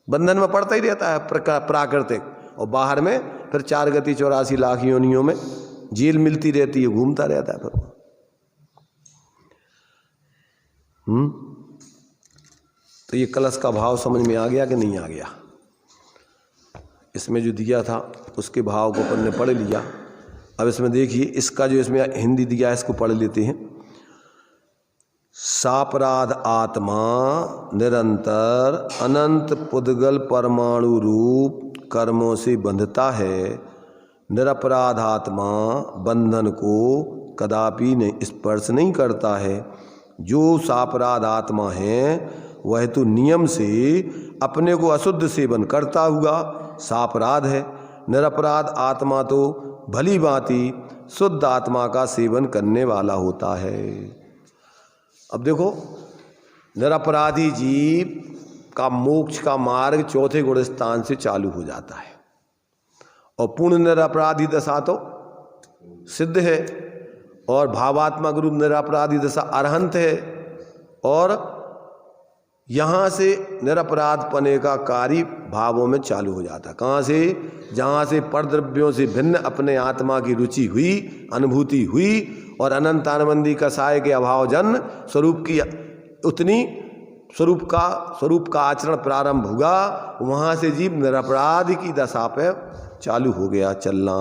बंधन में पड़ता ही रहता है प्राकृतिक, और बाहर में फिर 4 गति 84 लाख योनियों में जेल मिलती रहती है, घूमता रहता है फिर। तो ये कलश का भाव समझ में आ गया कि नहीं आ गया? इसमें जो दिया था उसके भाव को अपन ने पढ़ लिया। अब इसमें देखिए, इसका जो इसमें हिंदी दिया है इसको पढ़ लेते हैं। सापराध आत्मा निरंतर अनंत पुद्गल परमाणु रूप कर्मों से बंधता है। निरपराध आत्मा बंधन को कदापि नहीं स्पर्श नहीं करता है। जो सापराध आत्मा है वह तो नियम से अपने को अशुद्ध सेवन करता हुआ सापराध है। निरपराध आत्मा तो भली भांति शुद्ध आत्मा का सेवन करने वाला होता है। अब देखो, निरपराधी जीव का मोक्ष का मार्ग चौथे गुण स्थान से चालू हो जाता है, और पूर्ण निरपराधी दशा तो सिद्ध है, और भावात्मक रूप निरपराधी दशा अरहंत है, और यहाँ से निरपराध पने का कार्य भावों में चालू हो जाता है। कहाँ से? जहाँ से परद्रव्यों से भिन्न अपने आत्मा की रुचि हुई, अनुभूति हुई, और अनंत आनंदी कसाय के अभाव जन स्वरूप की उतनी स्वरूप का आचरण प्रारंभ हुआ, वहाँ से जीव निरपराध की दशा पे चालू हो गया चलना।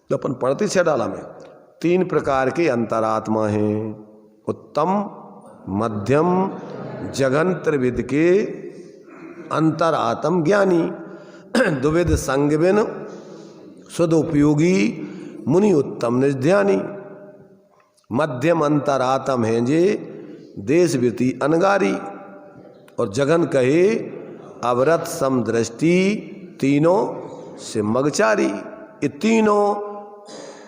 तो अपन पढ़ते छह डाला में 3 प्रकार के अंतरात्मा हैं, उत्तम, मध्यम, जघन त्रिविध के अंतरात्म ज्ञानी। द्विविध संगविन सदुपयोगी मुनि उत्तम निध्यानी। मध्यम अंतरात्म हैं जे देशवृति अनगारी, और जघन कहे अवरत समदृष्टि तीनों से मगचारी। ये तीनों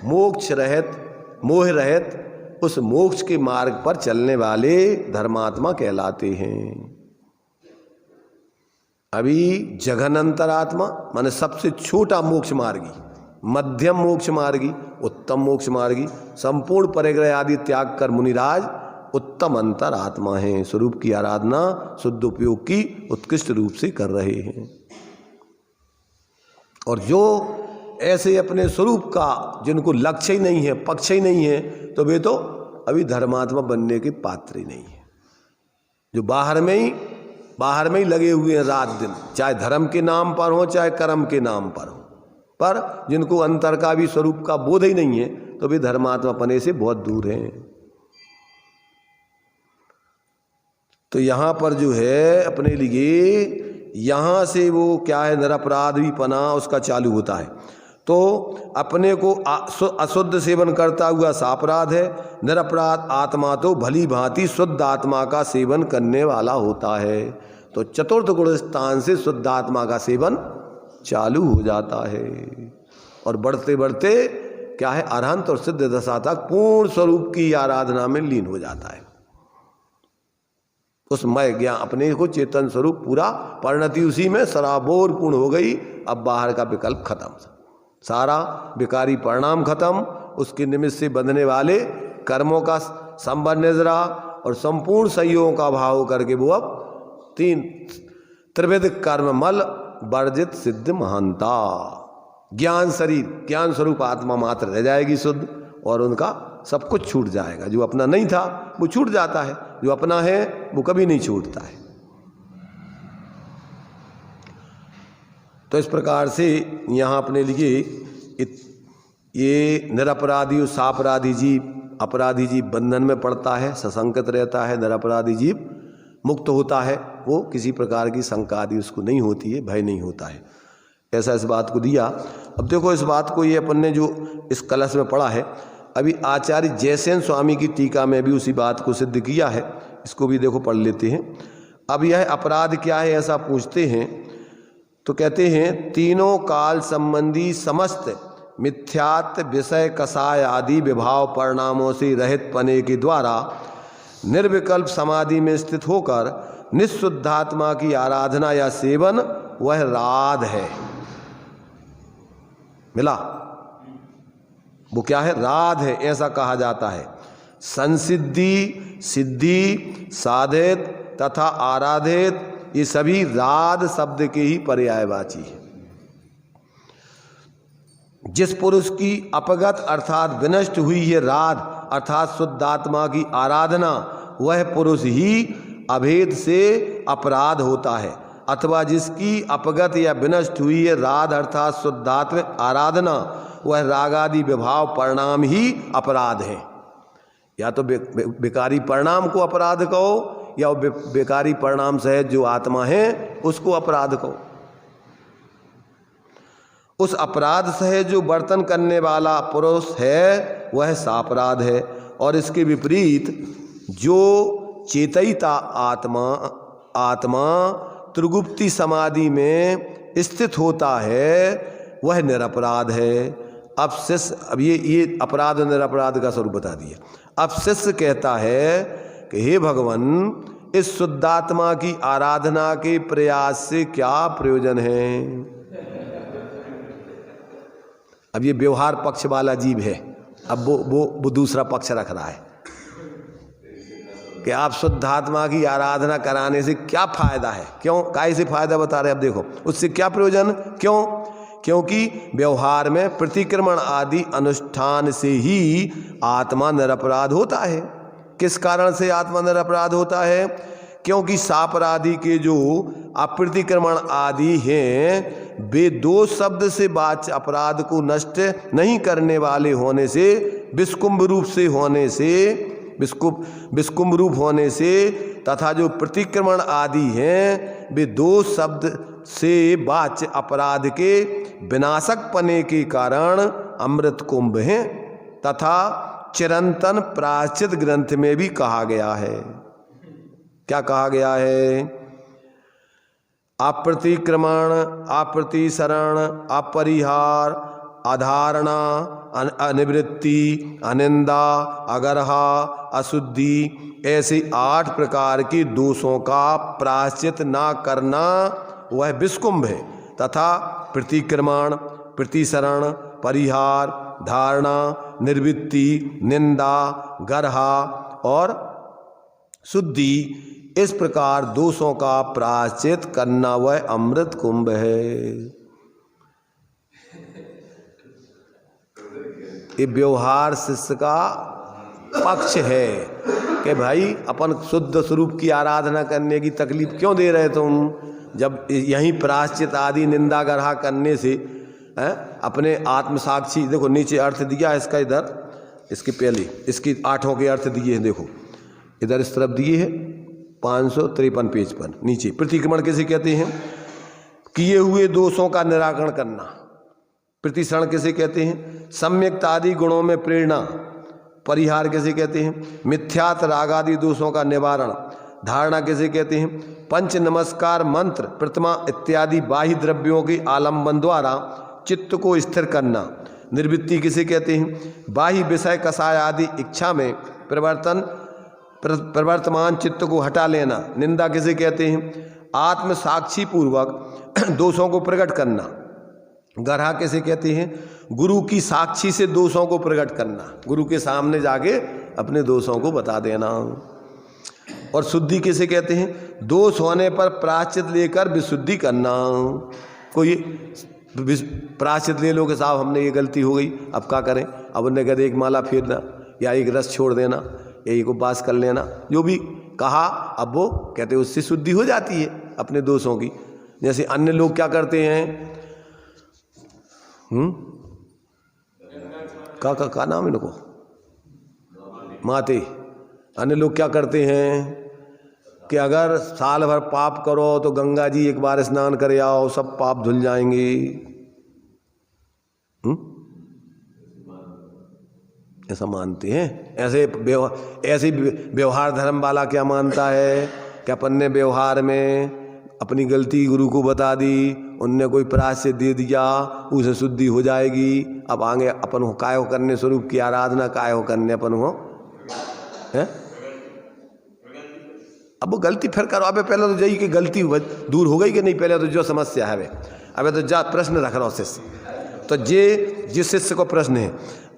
मोक्ष रहित मोह रहित उस मोक्ष के मार्ग पर चलने वाले धर्मात्मा कहलाते हैं। अभी जघन अंतरात्मा माने सबसे छोटा मोक्ष मार्गी, मध्यम मोक्ष मार्गी, उत्तम मोक्ष मार्गी, संपूर्ण परिग्रह आदि त्याग कर मुनिराज उत्तम अंतरात्मा हैं। स्वरूप की आराधना शुद्ध उपयोग की उत्कृष्ट रूप से कर रहे हैं। और जो ऐसे अपने स्वरूप का जिनको लक्ष्य ही नहीं है, पक्ष ही नहीं है, तो वे तो अभी धर्मात्मा बनने के पात्र ही नहीं है। जो बाहर में ही लगे हुए हैं रात दिन, चाहे धर्म के नाम पर हो चाहे कर्म के नाम पर हो, पर जिनको अंतर का भी स्वरूप का बोध ही नहीं है, तो वे धर्मात्मा पने से बहुत दूर हैं। तो यहाँ पर जो है अपने लिए यहाँ से वो क्या है, निरपराधी पना उसका चालू होता है। तो अपने को अशुद्ध सेवन करता हुआ सापराध है। निरपराध आत्मा तो भली भांति शुद्ध आत्मा का सेवन करने वाला होता है। तो चतुर्थ गुण स्थान से शुद्ध आत्मा का सेवन चालू हो जाता है, और बढ़ते बढ़ते क्या है, अरहंत और सिद्ध दशा तक पूर्ण स्वरूप की आराधना में लीन हो जाता है। उस मय ज्ञान अपने को चेतन स्वरूप पूरा परिणति उसी में सराबोर पूर्ण हो गई। अब बाहर का विकल्प खत्म, सारा विकारी परिणाम खत्म, उसके निमित्त से बंधने वाले कर्मों का संबंध निजरा, और संपूर्ण संयोगों का भाव करके वो अब 3 त्रिविध कर्म मल वर्जित सिद्ध महानता। ज्ञान शरीर, ज्ञान स्वरूप आत्मा मात्र रह जाएगी शुद्ध, और उनका सब कुछ छूट जाएगा। जो अपना नहीं था वो छूट जाता है, जो अपना है वो कभी नहीं छूटता है। तो इस प्रकार से यहाँ अपने लिए ये निरपराधी और सापराधी जीव, अपराधी जीव बंधन में पड़ता है, सशंकित रहता है। निरपराधी जीव मुक्त होता है, वो किसी प्रकार की शंका आदि उसको नहीं होती है, भय नहीं होता है। ऐसा इस बात को दिया। अब देखो इस बात को ये अपन ने जो इस कलश में पढ़ा है, अभी आचार्य जयसेन स्वामी की टीका में भी उसी बात को सिद्ध किया है। इसको भी देखो पढ़ लेते हैं। अब यह अपराध क्या है ऐसा पूछते हैं तो कहते हैं तीनों काल संबंधी समस्त मिथ्यात्व विषय कषाय आदि विभाव परिणामों से रहित पने के द्वारा निर्विकल्प समाधि में स्थित होकर निःशुद्धात्मा की आराधना या सेवन वह राध है। मिला? वो क्या है? राध है, ऐसा कहा जाता है। संसिद्धि, सिद्धि, साधित तथा आराधित ये सभी राध शब्द के ही पर्यायवाची है। जिस पुरुष की अपगत अर्थात विनष्ट हुई है राध अर्थात शुद्धात्मा की आराधना, वह पुरुष ही अभेद से अपराध होता है। अथवा जिसकी अपगत या विनष्ट हुई है राध अर्थात शुद्धात्म आराधना, वह रागादि विभाव परिणाम ही अपराध है। या तो बेकारी परिणाम को अपराध कहो या बेकारी परिणाम सहित जो आत्मा है उसको अपराध कहो। उस अपराध सहित जो वर्तन करने वाला पुरुष है वह सापराध है। और इसके विपरीत जो चेतयिता आत्मा त्रिगुप्ति समाधि में स्थित होता है वह निरपराध है। अब शिष्य, अब ये अपराध और निरपराध का स्वरूप बता दिया। अब शिष्य कहता है कि हे भगवान, इस शुद्धात्मा की आराधना के प्रयास से क्या प्रयोजन है? अब ये व्यवहार पक्ष वाला जीव है। अब वो दूसरा पक्ष रख रहा है कि आप शुद्धात्मा की आराधना कराने से क्या फायदा है? क्यों? काय से फायदा बता रहे? अब देखो उससे क्या प्रयोजन? क्यों? क्योंकि व्यवहार में प्रतिक्रमण आदि अनुष्ठान से ही आत्मा निरपराध होता है। किस कारण से आत्मा निरपराध होता है? क्योंकि सापराधी के जो अप्रतिक्रमण आदि हैं वे दो शब्द से वाच्य अपराध को नष्ट नहीं करने वाले होने से, विस्कुंभ रूप से होने से, विस्कुंभ रूप होने से तथा जो प्रतिक्रमण आदि हैं वे दो शब्द से वाच्य अपराध के विनाशक पने के कारण अमृत कुंभ हैं तथा चिरंतन प्रायश्चित ग्रंथ में भी कहा गया है। क्या कहा गया है? अप्रतिक्रमण, अप्रतिसरण, अपरिहार, अधारणा, अनिवृत्ति, अनिंदा, अगरहा, अशुद्धि, ऐसे 8 प्रकार के दोषों का प्रायश्चित ना करना वह विस्कुंभ है। तथा प्रतिक्रमण, प्रतिसरण, परिहार, धारणा, निर्वृत्ति, निंदा, गर्हा और शुद्धि, इस प्रकार दोषों का प्रायश्चित करना वह अमृत कुंभ है। ये व्यवहार शिष्य का पक्ष है कि भाई अपन शुद्ध स्वरूप की आराधना करने की तकलीफ क्यों दे रहे तुम, जब यहीं प्रायश्चित आदि निंदा गर्हा करने से अपने आत्म साक्षी। देखो नीचे अर्थ दिया है इसका, इधर इसके पहले इसकी 8 के अर्थ दिए हैं। देखो इधर इस तरफ दिए हैं 553 पेज पर नीचे। प्रतिक्रमण किसे कहते हैं? किए हुए दोषों का निराकरण करना। प्रतिसरण किसे कहते हैं? सम्यक्त आदि गुणों में प्रेरणा। परिहार किसे कहते हैं? मिथ्यात राग आदि दोषों का निवारण। धारणा किसे कहते हैं? पंच नमस्कार मंत्र, प्रतिमा इत्यादि बाह्य द्रव्यों के आलंबन द्वारा चित्त को स्थिर करना। निर्वृत्ति किसे कहते हैं? बाह्य विषय कषाय आदि इच्छा में प्रवर्तमान चित्त को हटा लेना। निंदा किसे कहते हैं? आत्म साक्षी पूर्वक दोषों को प्रकट करना। गर्हा किसे कहते हैं? गुरु की साक्षी से दोषों को प्रकट करना, गुरु के सामने जाके अपने दोषों को बता देना। और शुद्धि किसे कहते हैं? दोष होने पर प्रायश्चित लेकर विशुद्धि करना। कोई प्रायश्चित ले लो कि साहब हमने ये गलती हो गई, अब क्या करें? अब उन्हें कहते एक माला फेरना या एक रस छोड़ देना या एक उपवास कर लेना, जो भी कहा। अब वो कहते उससे शुद्धि हो जाती है अपने दोषों की। जैसे अन्य लोग क्या करते हैं, का नाम है इनको, माते। अन्य लोग क्या करते हैं? कि अगर साल भर पाप करो तो गंगा जी एक बार स्नान कर आओ, सब पाप धुल जाएंगे। ऐसा मानते हैं। ऐसे व्यवहार धर्म वाला क्या मानता है कि अपन ने व्यवहार में अपनी गलती गुरु को बता दी, उनने कोई प्रायश्चित दे दिया, उसे शुद्धि हो जाएगी। अब आगे अपन को काय हो करने स्वरूप की आराधना, काय हो करने अपन को है। अब वो गलती फिर करो। अबे पहले तो जाइए कि गलती दूर हो गई कि नहीं, पहले तो जो समस्या है अबे तो जा प्रश्न रख रहा हो शिष्य। तो ये जिस शिष्य को प्रश्न है,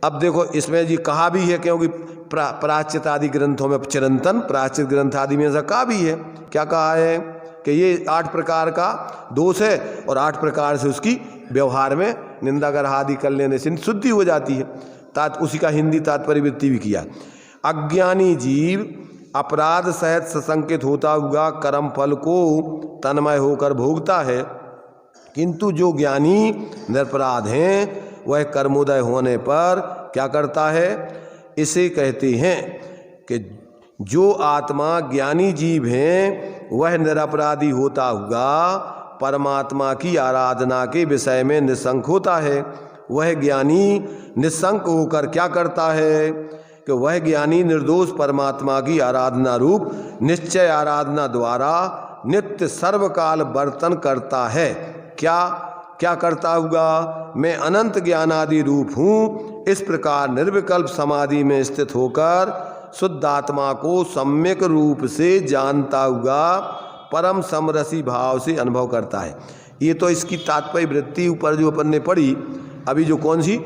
अब देखो इसमें जी कहा भी है, क्योंकि प्रायश्चित आदि ग्रंथों में चिरंतन प्रायश्चित ग्रंथ आदि में ऐसा कहा भी है। क्या कहा है कि ये 8 प्रकार का दोष है और 8 प्रकार से उसकी व्यवहार में निंदा ग्रह आदि कर लेने से शुद्धि हो जाती है। उसी का हिंदी तात्पर्य वृत्ति भी किया। अज्ञानी जीव अपराध सहित सशंकित होता हुआ कर्म फल को तन्मय होकर भोगता है, किंतु जो ज्ञानी निरपराध हैं वह कर्मोदय होने पर क्या करता है, इसे कहते हैं कि जो आत्मा ज्ञानी जीव हैं वह निरपराधी होता हुआ परमात्मा की आराधना के विषय में निशंक होता है। वह ज्ञानी निशंक होकर क्या करता है कि वह ज्ञानी निर्दोष परमात्मा की आराधना रूप निश्चय आराधना द्वारा नित्य सर्वकाल वर्तन करता है। क्या करता हुआ, मैं अनंत ज्ञानादि रूप हूँ, इस प्रकार निर्विकल्प समाधि में स्थित होकर शुद्ध आत्मा को सम्यक रूप से जानता हुआ परम समरसी भाव से अनुभव करता है। ये तो इसकी तात्पर्य वृत्ति ऊपर जो अपन ने पढ़ी अभी, जो कौन सी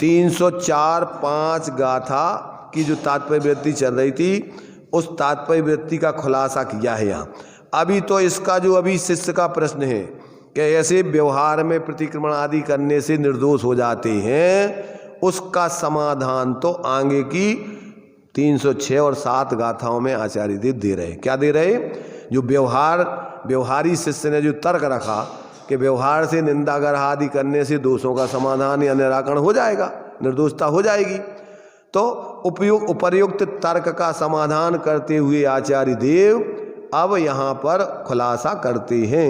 304-5 गाथा की जो तात्पर्य वृत्ति चल रही थी, उस तात्पर्य वृत्ति का खुलासा किया है यहाँ। अभी तो इसका जो अभी शिष्य का प्रश्न है कि ऐसे व्यवहार में प्रतिक्रमण आदि करने से निर्दोष हो जाते हैं, उसका समाधान तो आगे की 306 और 7 गाथाओं में आचार्य देव दे रहे। क्या दे रहे? जो व्यवहारी शिष्य ने जो तर्क रखा कि व्यवहार से निंदा ग्रह आदि करने से दोषों का समाधान या निराकरण हो जाएगा, निर्दोषता हो जाएगी, तो उपर्युक्त तर्क का समाधान करते हुए आचार्य देव अब यहाँ पर खुलासा करते हैं।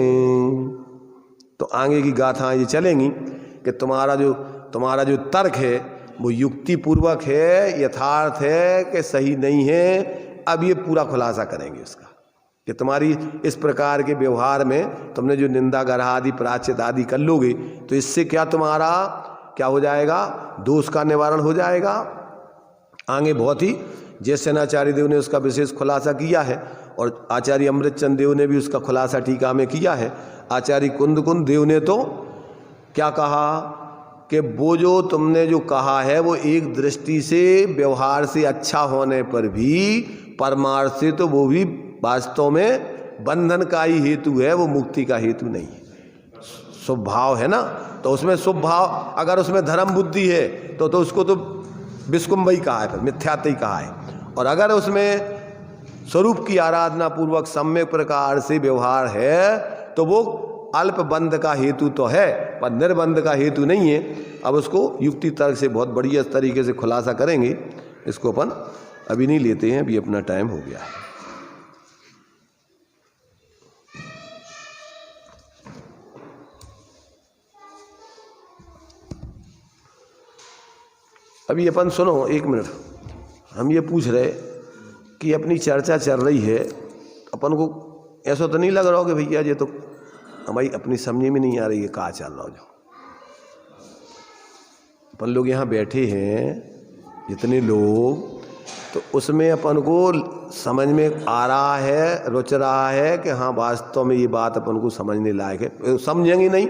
तो आगे की गाथाएं ये चलेंगी कि तुम्हारा जो तर्क है वो युक्ति पूर्वक है, यथार्थ है कि सही नहीं है। अब ये पूरा खुलासा करेंगे उसका कि तुम्हारी इस प्रकार के व्यवहार में तुमने जो निंदा ग्रह आदि प्रायश्चित आदि कर लोगे तो इससे क्या तुम्हारा क्या हो जाएगा, दोष का निवारण हो जाएगा। आगे बहुत ही जैसेनाचार्य देव ने उसका विशेष खुलासा किया है और आचार्य अमृतचंद देव ने भी उसका खुलासा टीका में किया है। आचार्य कुंद देव ने तो क्या कहा कि वो जो तुमने जो कहा है वो एक दृष्टि से व्यवहार से अच्छा होने पर भी परमार्थ से तो वो भी वास्तव में बंधन का ही हेतु है, वो मुक्ति का हेतु नहीं है। शुभ भाव है ना, तो उसमें शुभ भाव अगर उसमें धर्म बुद्धि है तो उसको तो विस्कुंभ ही कहा है, फिर मिथ्यात्व ही कहा है। और अगर उसमें स्वरूप की आराधना पूर्वक सम्यक प्रकार से व्यवहार है तो वो अल्प बंध का हेतु तो है पर निर्बंध का हेतु नहीं है। अब उसको युक्ति तर्क से बहुत बढ़िया तरीके से खुलासा करेंगे, इसको अपन अभी नहीं लेते हैं, अभी अपना टाइम हो गया है। अभी अपन सुनो 1 मिनट, हम ये पूछ रहे कि अपनी चर्चा चल रही है, अपन को ऐसा तो नहीं लग रहा हो कि भैया ये तो हमारी अपनी समझ में नहीं आ रही है कहाँ चल रहा हो। जो अपन लोग यहाँ बैठे हैं जितने लोग, तो उसमें अपन को समझ में आ रहा है, रुच रहा है कि हाँ वास्तव में ये बात अपन को समझने लायक है। समझेंगे नहीं,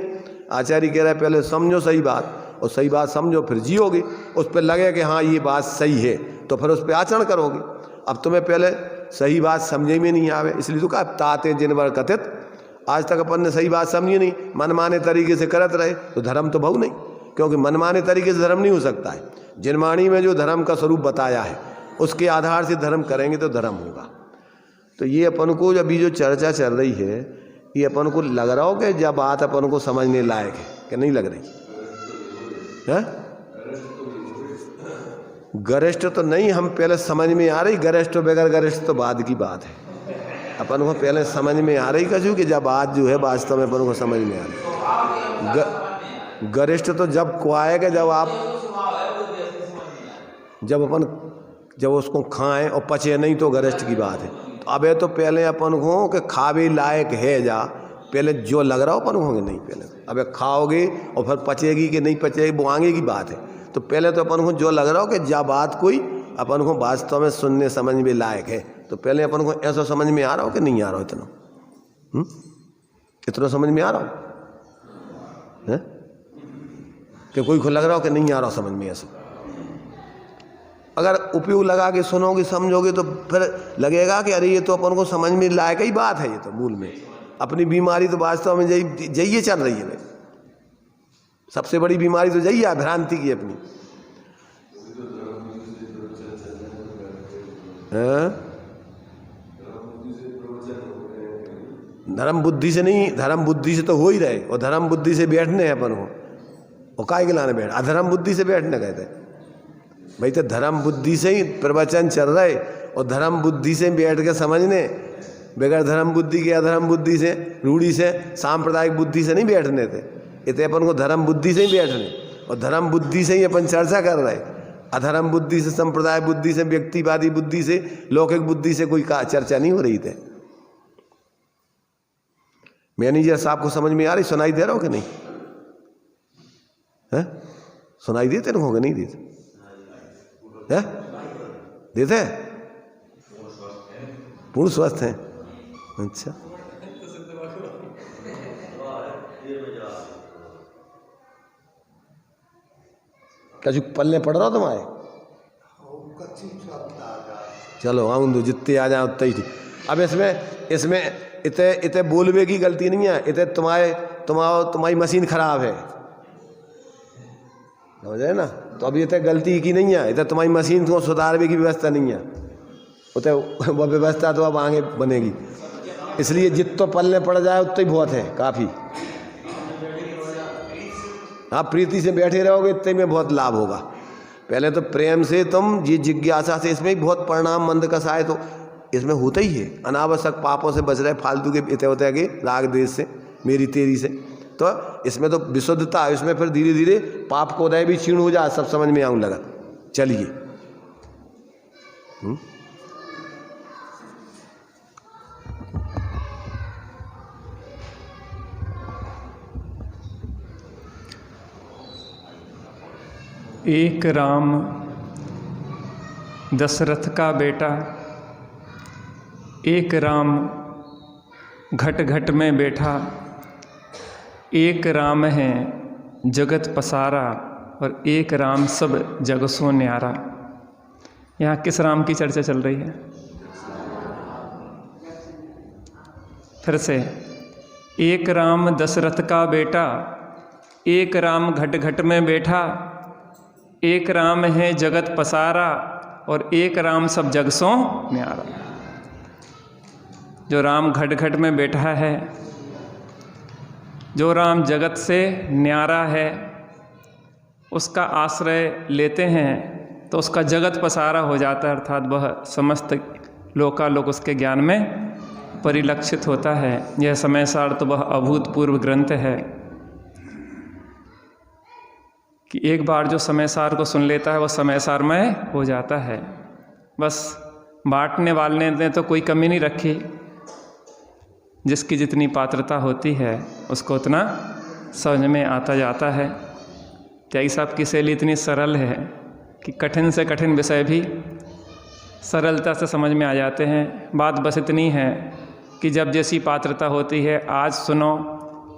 आचार्य कह रहा है पहले समझो सही बात, और सही बात समझो फिर जियोगे, उस पर लगे कि हाँ ये बात सही है तो फिर उस पर आचरण करोगे। अब तुम्हें पहले सही बात समझे में नहीं आवे, इसलिए तो कहा ताते जिनवर कथित, आज तक अपन ने सही बात समझी नहीं, मनमाने तरीके से करत रहे तो धर्म तो बहु नहीं, क्योंकि मनमाने तरीके से धर्म नहीं हो सकता है। जिनवाणी में जो धर्म का स्वरूप बताया है उसके आधार से धर्म करेंगे तो धर्म होगा। तो ये अपन को अभी जो चर्चा चल रही है ये अपन को लग रहा हो कि जब बात अपन को समझने लायक है कि नहीं लग रही है? गरिष्ठ तो नहीं, हम पहले समझ में आ रही, गरिष्ठ बगैर गरिष्ठ तो बाद की बात है। अपन को पहले समझ में आ रही कछु कि जब बात जो है वास्तव में अपन को समझ में आ रही। गरिष्ठ तो जब को आएगा जब उसको खाएं और पचे नहीं तो गरिष्ठ की बात है। तो अब तो पहले अपन को कि खावे लायक है जा, पहले जो लग रहा हो अपन को नहीं, पहले अब खाओगे और फिर पचेगी कि नहीं पचेगी वो आगे की बात है। तो पहले तो अपन को जो लग रहा हो कि जब बात कोई अपन को वास्तव में सुनने समझ में लायक है, तो पहले अपन को ऐसा समझ में आ रहा हो कि नहीं आ रहा हो इतना समझ में आ रहा हो है कि कोई को लग रहा हो कि नहीं आ रहा समझ में। ऐसा अगर उपयोग लगा के सुनोगे समझोगे तो फिर लगेगा कि अरे ये तो अपन को समझ में लायक ही बात है। ये तो मूल में अपनी बीमारी तो वास्तव में यही चल रही है भाई, सबसे बड़ी बीमारी तो यही है भ्रांति की अपनी। धर्म बुद्धि से नहीं, धर्म बुद्धि से तो हो ही रहे, और धर्म बुद्धि से बैठने हैं अपन को, और काय के लाने बैठ अधर्म बुद्धि से बैठने कहते भाई। तो धर्म बुद्धि से ही प्रवचन चल रहे और धर्म बुद्धि से बैठ के समझने, बगैर धर्म बुद्धि के अधर्म बुद्धि से रूढ़ी से सांप्रदायिक बुद्धि से नहीं बैठने थे। इतने अपन को धर्म बुद्धि से ही बैठने, और धर्म बुद्धि से ही अपन चर्चा कर रहे। अधर्म बुद्धि से, संप्रदाय बुद्धि से, व्यक्तिवादी बुद्धि से, लौकिक बुद्धि से कोई चर्चा नहीं हो रही थी। मैनेजर साहब को समझ में आ रही, सुनाई दे रहा हो कि नहीं है? सुनाई देते ना होगा नहीं देते है? देते पूर्ण स्वस्थ हैं। अच्छा कछु पल्ले पड़ रहा हो तुम्हारे? चलो आऊँ दो, जितने आ जाए उतने ही ठीक। अब इसमें इतने बोलवे की गलती नहीं है, इतने तुम्हारी मशीन खराब है, समझे ना? तो अभी इतने गलती की नहीं है, इतने तुम्हारी मशीन को सुधारने की व्यवस्था नहीं है, उतने वो व्यवस्था तो अब आगे बनेगी। इसलिए जितना पल्ले पड़ जाए उतना ही बहुत है, काफ़ी। आप प्रीति से बैठे रहोगे इतने में बहुत लाभ होगा। पहले तो प्रेम से तुम ये जिज्ञासा से, इसमें भी बहुत परिणाम मंद कसाय तो इसमें होता ही है। अनावश्यक पापों से बच रहे, फालतू के इतने होते के राग देश से, मेरी तेरी से, तो इसमें तो विशुद्धता है। इसमें फिर धीरे धीरे पाप को उदय भी क्षीण हो जाए, सब समझ में आने लगा। चलिए एक राम दशरथ का बेटा, एक राम घट घट में बैठा, एक राम है जगत पसारा, और एक राम सब जग सो न्यारा। यहाँ किस राम की चर्चा चल रही है? फिर से, एक राम दशरथ का बेटा, एक राम घट घट में बैठा, एक राम है जगत पसारा, और एक राम सब जग सो न्यारा। जो राम घट घट में बैठा है, जो राम जगत से न्यारा है, उसका आश्रय लेते हैं तो उसका जगत पसारा हो जाता है, अर्थात वह समस्त लोकालोक उसके ज्ञान में परिलक्षित होता है। यह समय सार तो वह अभूतपूर्व ग्रंथ है कि एक बार जो समय सार को सुन लेता है वह समय सारमय हो जाता है। बस बांटने वाले ने तो कोई कमी नहीं रखी, जिसकी जितनी पात्रता होती है उसको उतना समझ में आता जाता है। त्यागी साहब की शैली इतनी सरल है कि कठिन से कठिन विषय भी सरलता से समझ में आ जाते हैं। बात बस इतनी है कि जब जैसी पात्रता होती है आज सुनो,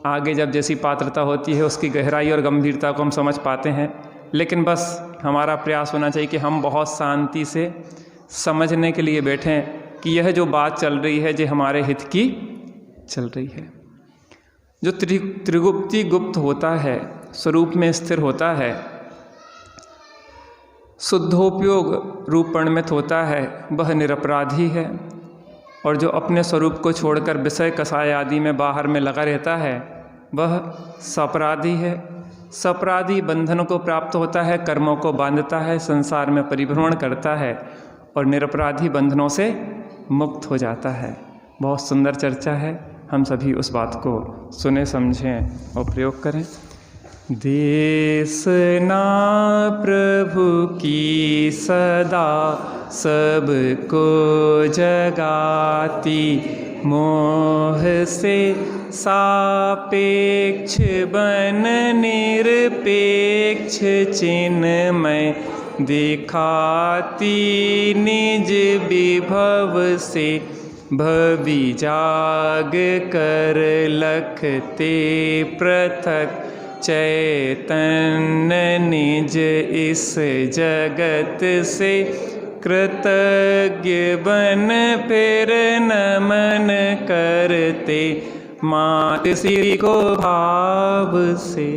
आगे जब जैसी पात्रता होती है उसकी गहराई और गंभीरता को हम समझ पाते हैं। लेकिन बस हमारा प्रयास होना चाहिए कि हम बहुत शांति से समझने के लिए बैठें कि यह जो बात चल रही है जो हमारे हित की चल रही है। जो त्रिगुप्ति गुप्त होता है, स्वरूप में स्थिर होता है, शुद्धोपयोग रूप परिणमित होता है, वह निरपराधी है। और जो अपने स्वरूप को छोड़कर विषय कसाय आदि में बाहर में लगा रहता है वह सपराधी है। सपराधी बंधन को प्राप्त होता है, कर्मों को बांधता है, संसार में परिभ्रमण करता है, और निरपराधी बंधनों से मुक्त हो जाता है। बहुत सुंदर चर्चा है, हम सभी उस बात को सुने समझें और प्रयोग करें। देसना प्रभु की सदा सबको जगाती, मोह से सापेक्ष बन निरपेक्ष चिन्मय दिखाती, निज विभव से भवि जाग कर लखते पृथक चैतन्य निज इस जगत से कृतज्ञ बन फिर नमन करते मात श्री को भाव से।